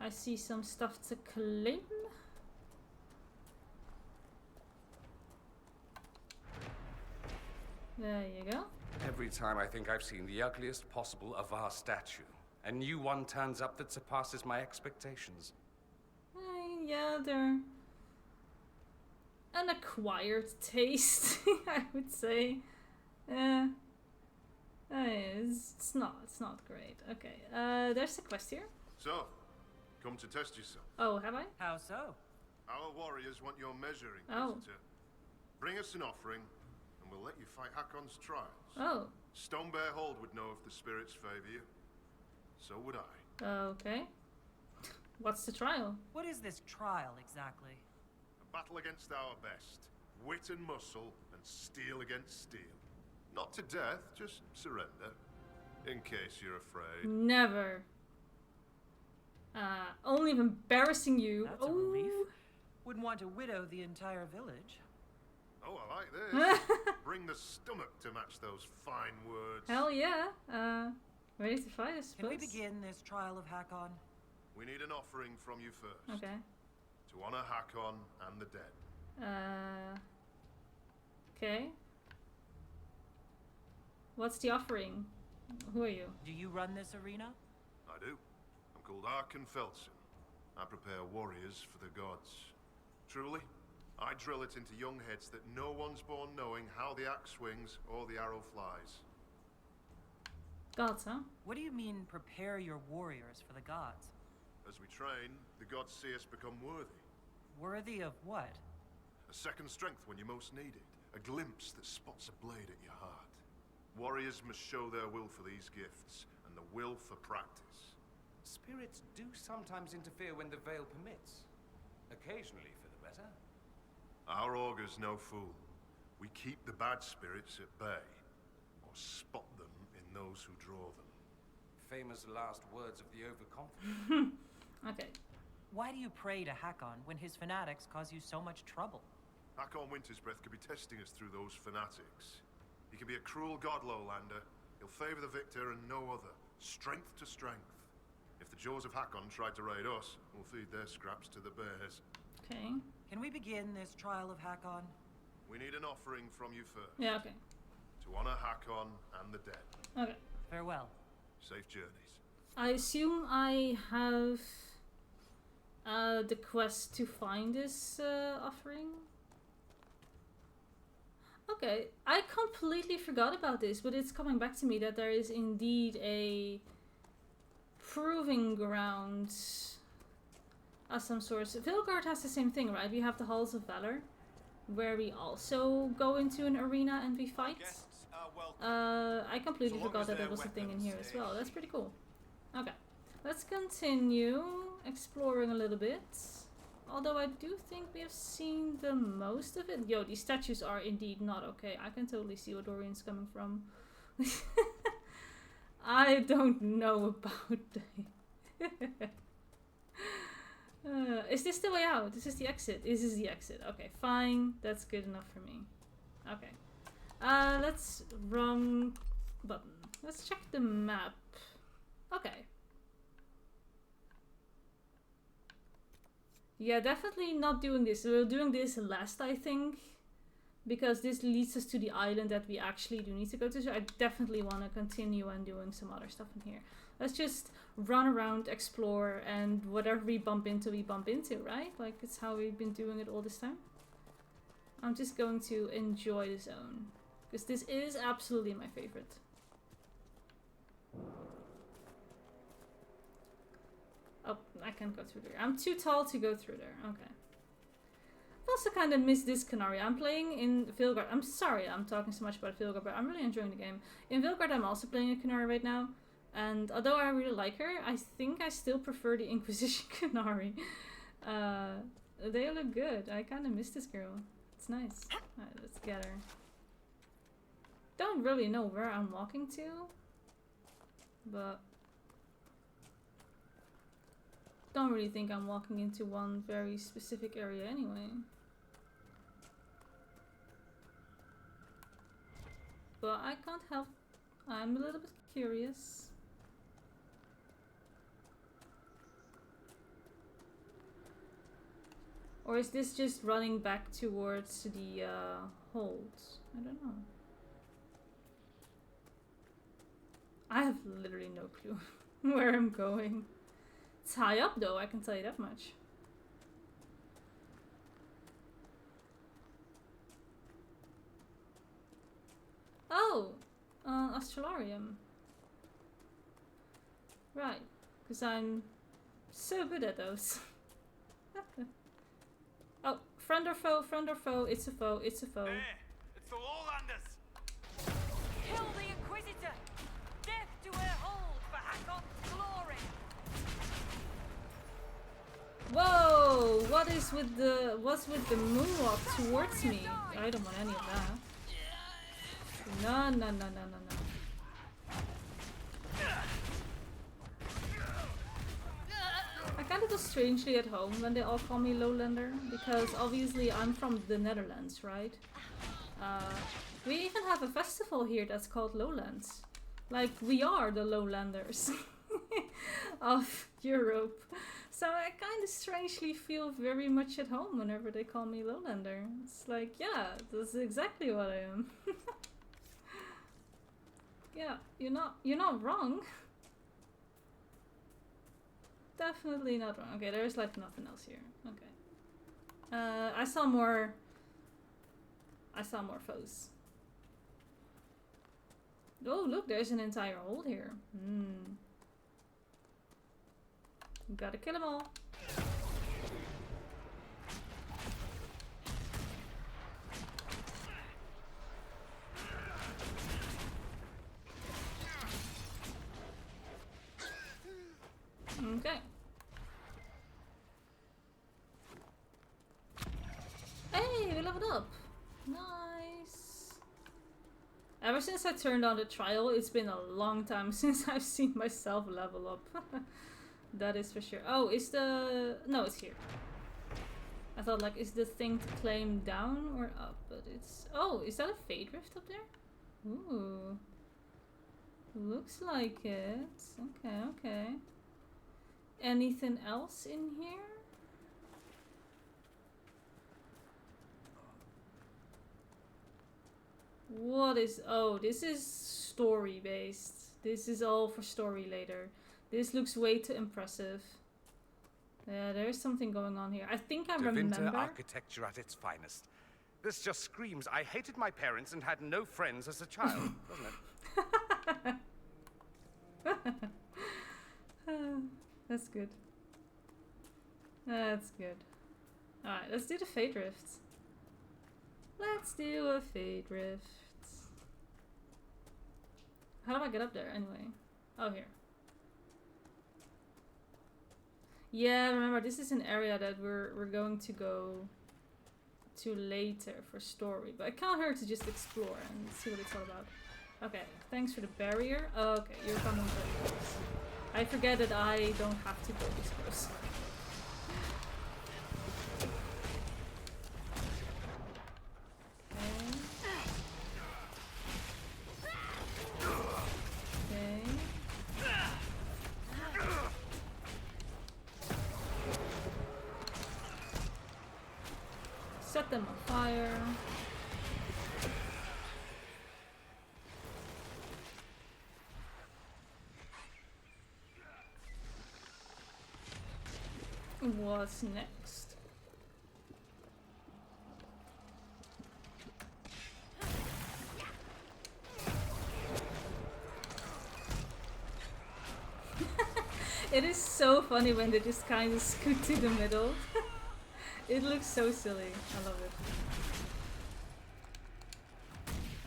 I see some stuff to claim. There you go. Every time I think I've seen the ugliest possible Avar statue, a new one turns up that surpasses my expectations. Yeah, they're an acquired taste, I would say. It's not great. Okay, there's a quest here. So, come to test yourself. Oh, have I? How so? Our warriors want your measure, Oh. Inquisitor. Bring us an offering, and we'll let you fight Hakon's trials. Oh. Stonebear Hold would know if the spirits favor you. So would I. Okay. What's the trial? What is this trial exactly? A battle against our best. Wit and muscle, and steel against steel. Not to death, just surrender. In case you're afraid. Never. Only of embarrassing you. That's a relief. Wouldn't want to widow the entire village. Oh, I like this. Bring the stomach to match those fine words. Hell yeah. Ready to fight, I suppose. Can we begin this trial of Hakon? We need an offering from you first. Okay. To honor Hakon and the dead. Okay. What's the offering? Who are you? Do you run this arena? I do. I'm called Arkan Felsen. I prepare warriors for the gods. Truly, I drill it into young heads that no one's born knowing how the axe swings or the arrow flies. Gods, huh? What do you mean, prepare your warriors for the gods? As we train, the gods see us become worthy. Worthy of what? A second strength when you most need it. A glimpse that spots a blade at your heart. Warriors must show their will for these gifts, and the will for practice. Spirits do sometimes interfere when the veil permits. Occasionally for the better. Our augur's no fool. We keep the bad spirits at bay, or spot them in those who draw them. Famous last words of the overconfident. Okay. Why do you pray to Hakon when his fanatics cause you so much trouble? Hakon Winter's Breath could be testing us through those fanatics. He can be a cruel god, Lowlander. He'll favor the victor and no other. Strength to strength. If the jaws of Hakon tried to raid us, we'll feed their scraps to the bears. Okay. Can we begin this trial of Hakon? We need an offering from you first. Yeah, okay. To honor Hakon and the dead. Okay. Farewell. Safe journeys. I assume I have the quest to find this offering. Okay, I completely forgot about this, but it's coming back to me that there is indeed a proving ground of some sort. Vilgard has the same thing, right? We have the Halls of Valor, where we also go into an arena and we fight. I completely forgot that there was a thing in here as well. That's pretty cool. Okay, let's continue exploring a little bit. Although I do think we have seen the most of it. Yo, these statues are indeed not okay. I can totally see where Dorian's coming from. I don't know about that. Is this the way out? This is the exit. This is the exit. Okay, fine. That's good enough for me. Okay. Let's... Wrong button. Let's check the map. Okay. Yeah, definitely not doing this. We're doing this last, I think. Because this leads us to the island that we actually do need to go to. So I definitely want to continue on doing some other stuff in here. Let's just run around, explore, and whatever we bump into, right? Like, it's how we've been doing it all this time. I'm just going to enjoy the zone. Because this is absolutely my favorite. Oh, I can't go through there. I'm too tall to go through there. Okay. I've also kind of missed this Canary. I'm playing in Vilgard. I'm sorry I'm talking so much about Vilgard, but I'm really enjoying the game. In Vilgard, I'm also playing a Canary right now. And although I really like her, I think I still prefer the Inquisition Canary. They look good. I kind of miss this girl. It's nice. Alright, let's get her. Don't really know where I'm walking to. But... don't really think I'm walking into one very specific area anyway. But I can't help I'm a little bit curious. Or is this just running back towards the holds? I don't know. I have literally no clue where I'm going. It's high up though, I can tell you that much. Oh! Astrolarium. Right, because I'm so good at those. Oh, friend or foe, friend or foe, it's a foe, it's a foe. There! It's the Lowlanders! Kill the Inquisitor! Death to her hold for Hakon's glory! Whoa! What's with the moonwalk towards me? I don't want any of that. No, no, no, no, no, no. I kind of feel strangely at home when they all call me Lowlander, because obviously I'm from the Netherlands, right? We even have a festival here that's called Lowlands. Like, we are the Lowlanders of Europe. So I kind of strangely feel very much at home whenever they call me Lowlander. It's like, yeah, that's exactly what I am. Yeah, you're not wrong. Definitely not wrong. Okay, there's like nothing else here. Okay. I saw more foes. Oh, look, there's an entire hold here. Gotta kill them all. Okay. Hey, we leveled up. Nice. Ever since I turned on the trial, it's been a long time since I've seen myself level up. That is for sure. Oh, is the... No, it's here. I thought, like, is the thing to claim down or up? But it's... Oh, is that a Fade Rift up there? Ooh. Looks like it. Okay, okay. Anything else in here? What is... Oh, this is story based. This is all for story later. This looks way too impressive. Yeah, there's something going on here. I think I remember... Winter architecture at its finest. This just screams, I hated my parents and had no friends as a child, doesn't it? That's good. That's good. Alright, let's do the Fade Rift. Let's do a Fade Rift. How do I get up there anyway? Oh, here. Yeah, remember, this is an area that we're going to go to later for story. But it can't hurt to just explore and see what it's all about. Okay, thanks for the barrier. Okay, you're coming very close. I forget that I don't have to go this close. Set them on fire. What's next? It is so funny when they just kind of scoot to the middle. It looks so silly. I love it.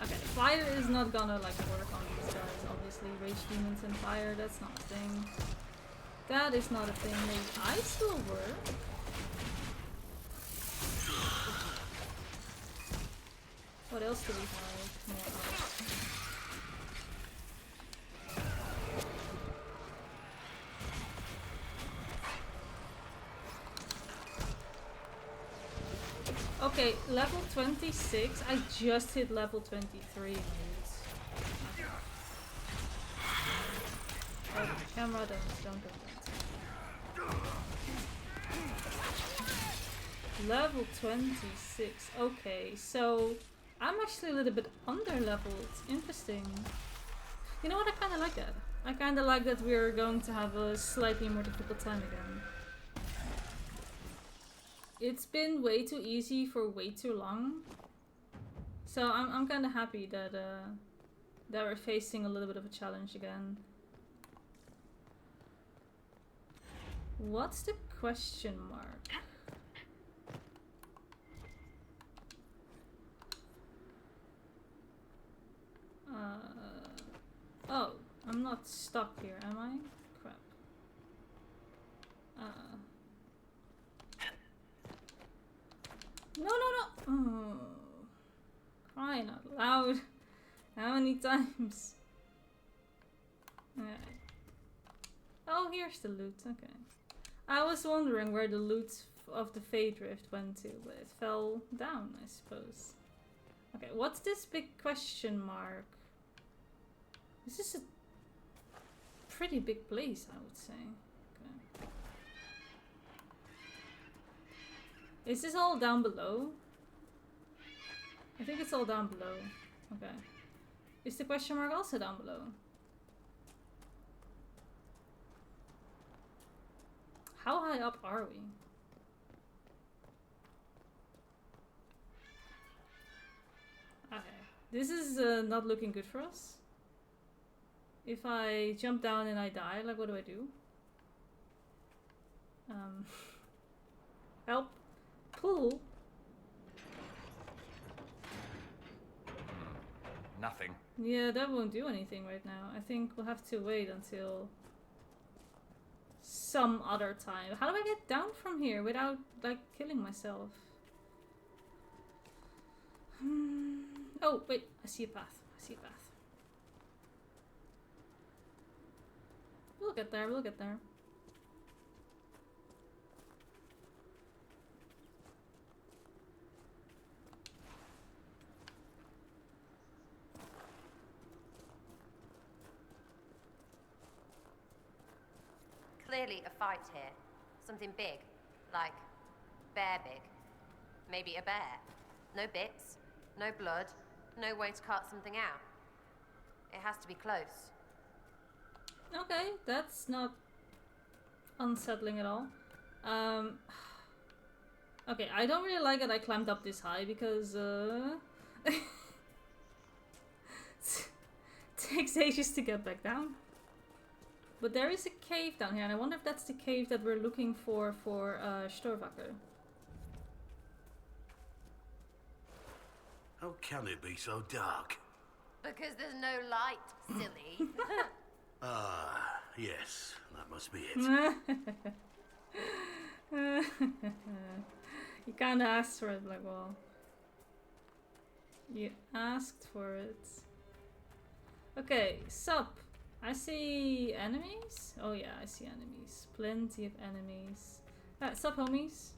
Okay, fire is not gonna like work on these guys, obviously. Rage demons and fire, that's not a thing. That is not a thing. Maybe ice will work. What else do we have? More ice. Okay, level 26. I just hit level 23. Okay. Camera, don't do that. Level 26. Okay, so I'm actually a little bit under leveled. Interesting. You know what? I kind of like that. I kind of like that we're going to have a slightly more difficult time again. It's been way too easy for way too long. So I'm kind of happy that that we're facing a little bit of a challenge again. What's the question mark? Oh, I'm not stuck here, am I? Crap. No. Oh, crying out loud. How many times? Alright. Oh, here's the loot. Okay. I was wondering where the loot of the Fade Rift went to, but it fell down, I suppose. Okay, what's this big question mark? This is a pretty big place, I would say. Okay. Is this all down below? I think it's all down below. Okay. Is the question mark also down below? How high up are we? Okay. This is not looking good for us. If I jump down and I die, like what do I do? Help. Pull. Nothing. Yeah, that won't do anything right now. I think we'll have to wait until some other time. How do I get down from here without, like, killing myself? Oh, wait. I see a path. I see a path. We'll get there. We'll get there. Clearly a fight here. Something big. Like, bear big. Maybe a bear. No bits, no blood, no way to cut something out. It has to be close. Okay, that's not unsettling at all. Okay, I don't really like that I climbed up this high because takes ages to get back down. But there is a cave down here, and I wonder if that's the cave that we're looking for Storvacker. How can it be so dark? Because there's no light, silly. Ah, yes, that must be it. You kinda asked for it, like, well. You asked for it. Okay, sup. I see enemies? Oh yeah, I see enemies. Plenty of enemies. Sup, homies?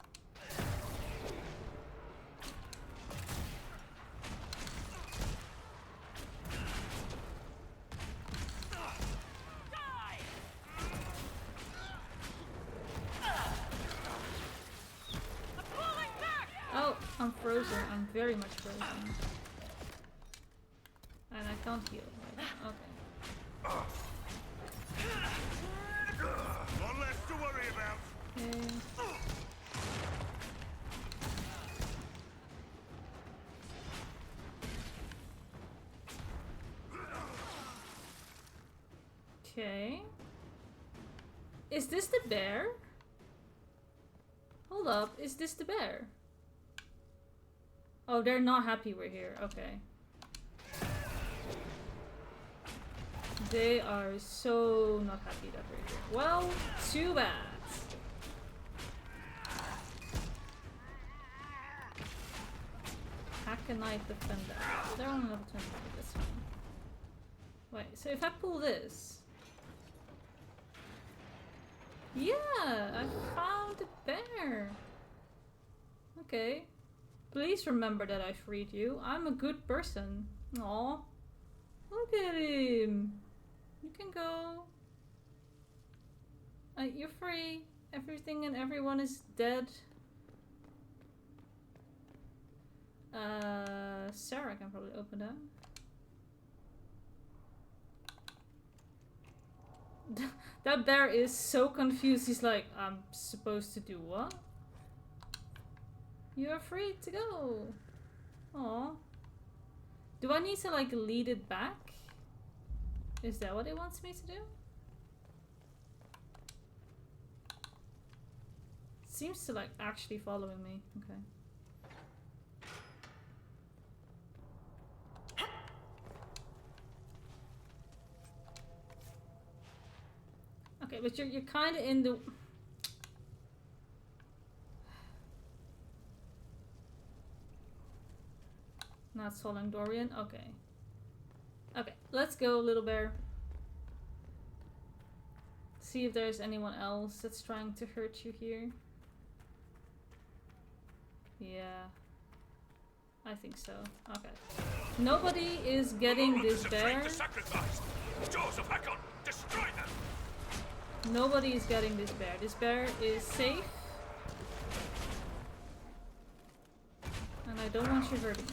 Oh, I'm frozen. I'm very much frozen. And I can't heal right now. Okay. One less to worry about. Okay. Is this the bear? Hold up, is this the bear? Oh, they're not happy we're here. Okay. They are so not happy that we're here. Well, too bad. Hacknite Defender. Oh, they're on level 20. That's fine. Wait, so if I pull this. Yeah, I found the bear. Okay. Please remember that I freed you. I'm a good person. Aw. Look at him. You can go. You're free. Everything and everyone is dead. Sarah can probably open that. That bear is so confused. He's like, I'm supposed to do what? You're free to go. Aw. Do I need to like lead it back? Is that what it wants me to do? Seems to like actually following me. Okay. Okay, but you're kind of in the... Not Solang Dorian? Okay. Okay, let's go, little bear. See if there's anyone else that's trying to hurt you here. Yeah. I think so. Okay. Nobody is getting this bear. Nobody is getting this bear. This bear is safe. And I don't want you hurting it.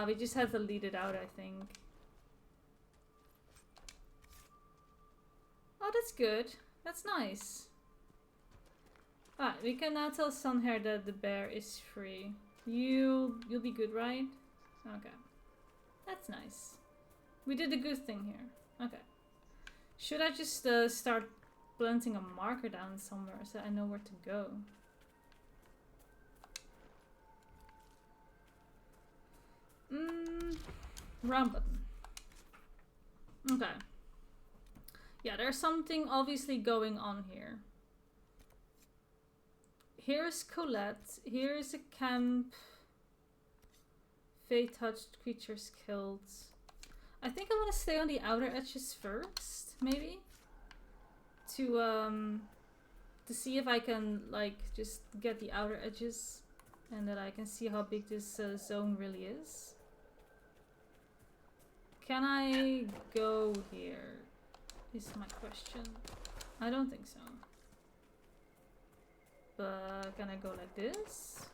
We just have to lead it out, I think. Oh, that's good. That's nice. Alright, we can now tell Sunhair that the bear is free. You'll be good, right? Okay. That's nice. We did a good thing here. Okay. Should I just start planting a marker down somewhere so I know where to go? Round button. Okay. Yeah, there's something obviously going on here. Here's Colette. Here's a camp. Fate touched, creatures killed. I think I want to stay on the outer edges first, maybe? To see if I can, like, just get the outer edges. And that I can see how big this zone really is. Can I go here? Is my question. I don't think so. But can I go like this?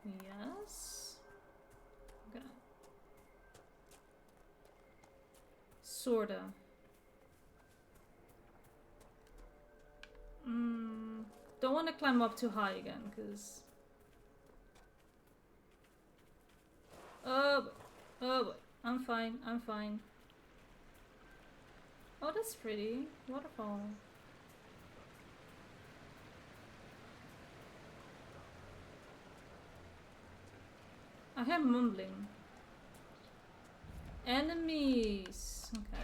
Yes. Okay. Sorta. Don't want to climb up too high again, because... Oh boy. I'm fine, I'm fine. Oh, that's pretty. Waterfall. I hear mumbling. Enemies. Okay.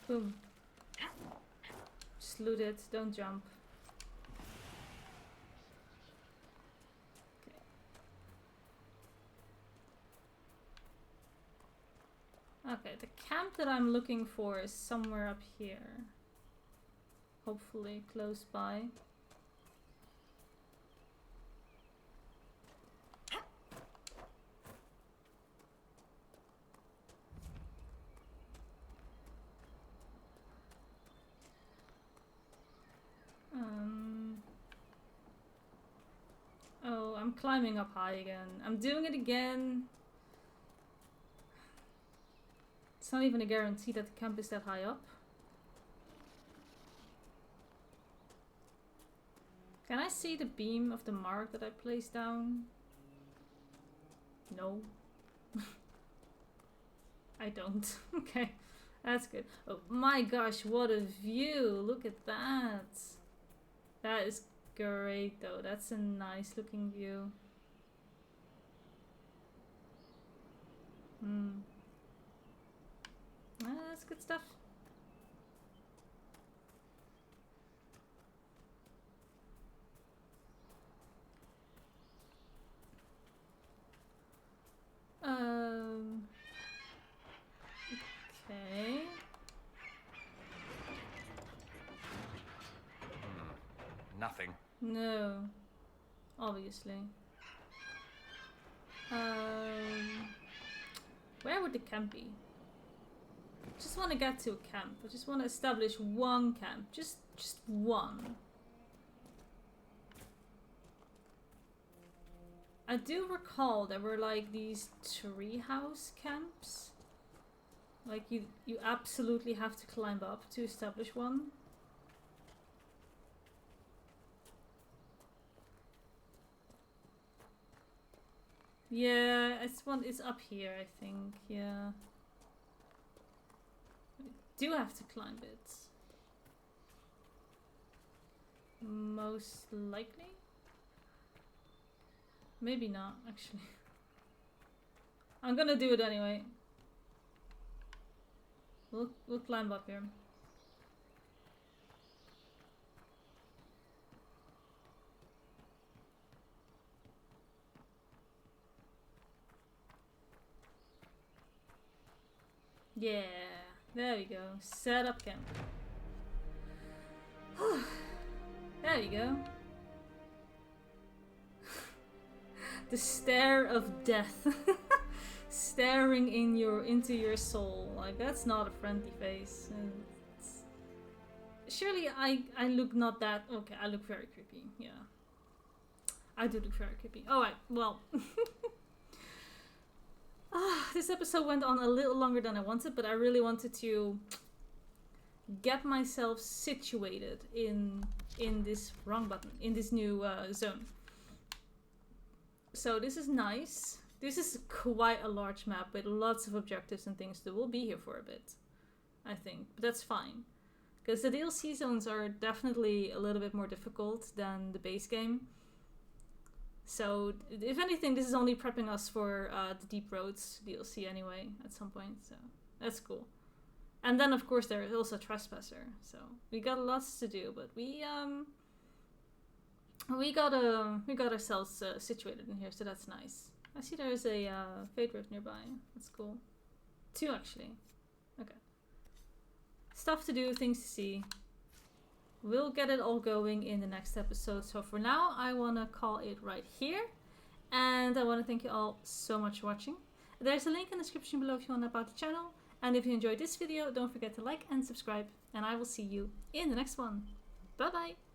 Boom. Just loot it, don't jump. Okay. Okay, the camp that I'm looking for is somewhere up here. Hopefully close by. Oh, I'm climbing up high again. I'm doing it again. It's not even a guarantee that the camp is that high up. Can I see the beam of the mark that I placed down? No. I don't. Okay, that's good. Oh my gosh, what a view! Look at that. That is great though. That's a nice looking view. That's good stuff. Okay. Nothing. No. Obviously. Where would the camp be? Just want to get to a camp. I just want to establish one camp. Just one. I do recall there were like these treehouse camps. Like you absolutely have to climb up to establish one. Yeah, it's up here, I think. Yeah. I do have to climb it. Most likely. Maybe not, actually. I'm gonna do it anyway. We'll climb up here. Yeah, there we go. Set up camp. There you go. The stare of death. Staring into your soul. Like, that's not a friendly face. Surely I look not that... Okay, I look very creepy. Yeah. I do look very creepy. Alright, well. This episode went on a little longer than I wanted, but I really wanted to get myself situated in this wrong button, in this new zone. So this is nice. This is quite a large map with lots of objectives and things that will be here for a bit, I think. But that's fine. Because the DLC zones are definitely a little bit more difficult than the base game. So, if anything, this is only prepping us for the Deep Roads DLC anyway, at some point. So, that's cool. And then, of course, there is also Trespasser. So, we got lots to do, but we got ourselves situated in here, so that's nice. I see there's a Fade Rift nearby. That's cool. 2, actually. Okay. Stuff to do, things to see. We'll get it all going in the next episode. So for now, I want to call it right here. And I want to thank you all so much for watching. There's a link in the description below if you want to know about the channel. And if you enjoyed this video, don't forget to like and subscribe. And I will see you in the next one. Bye bye!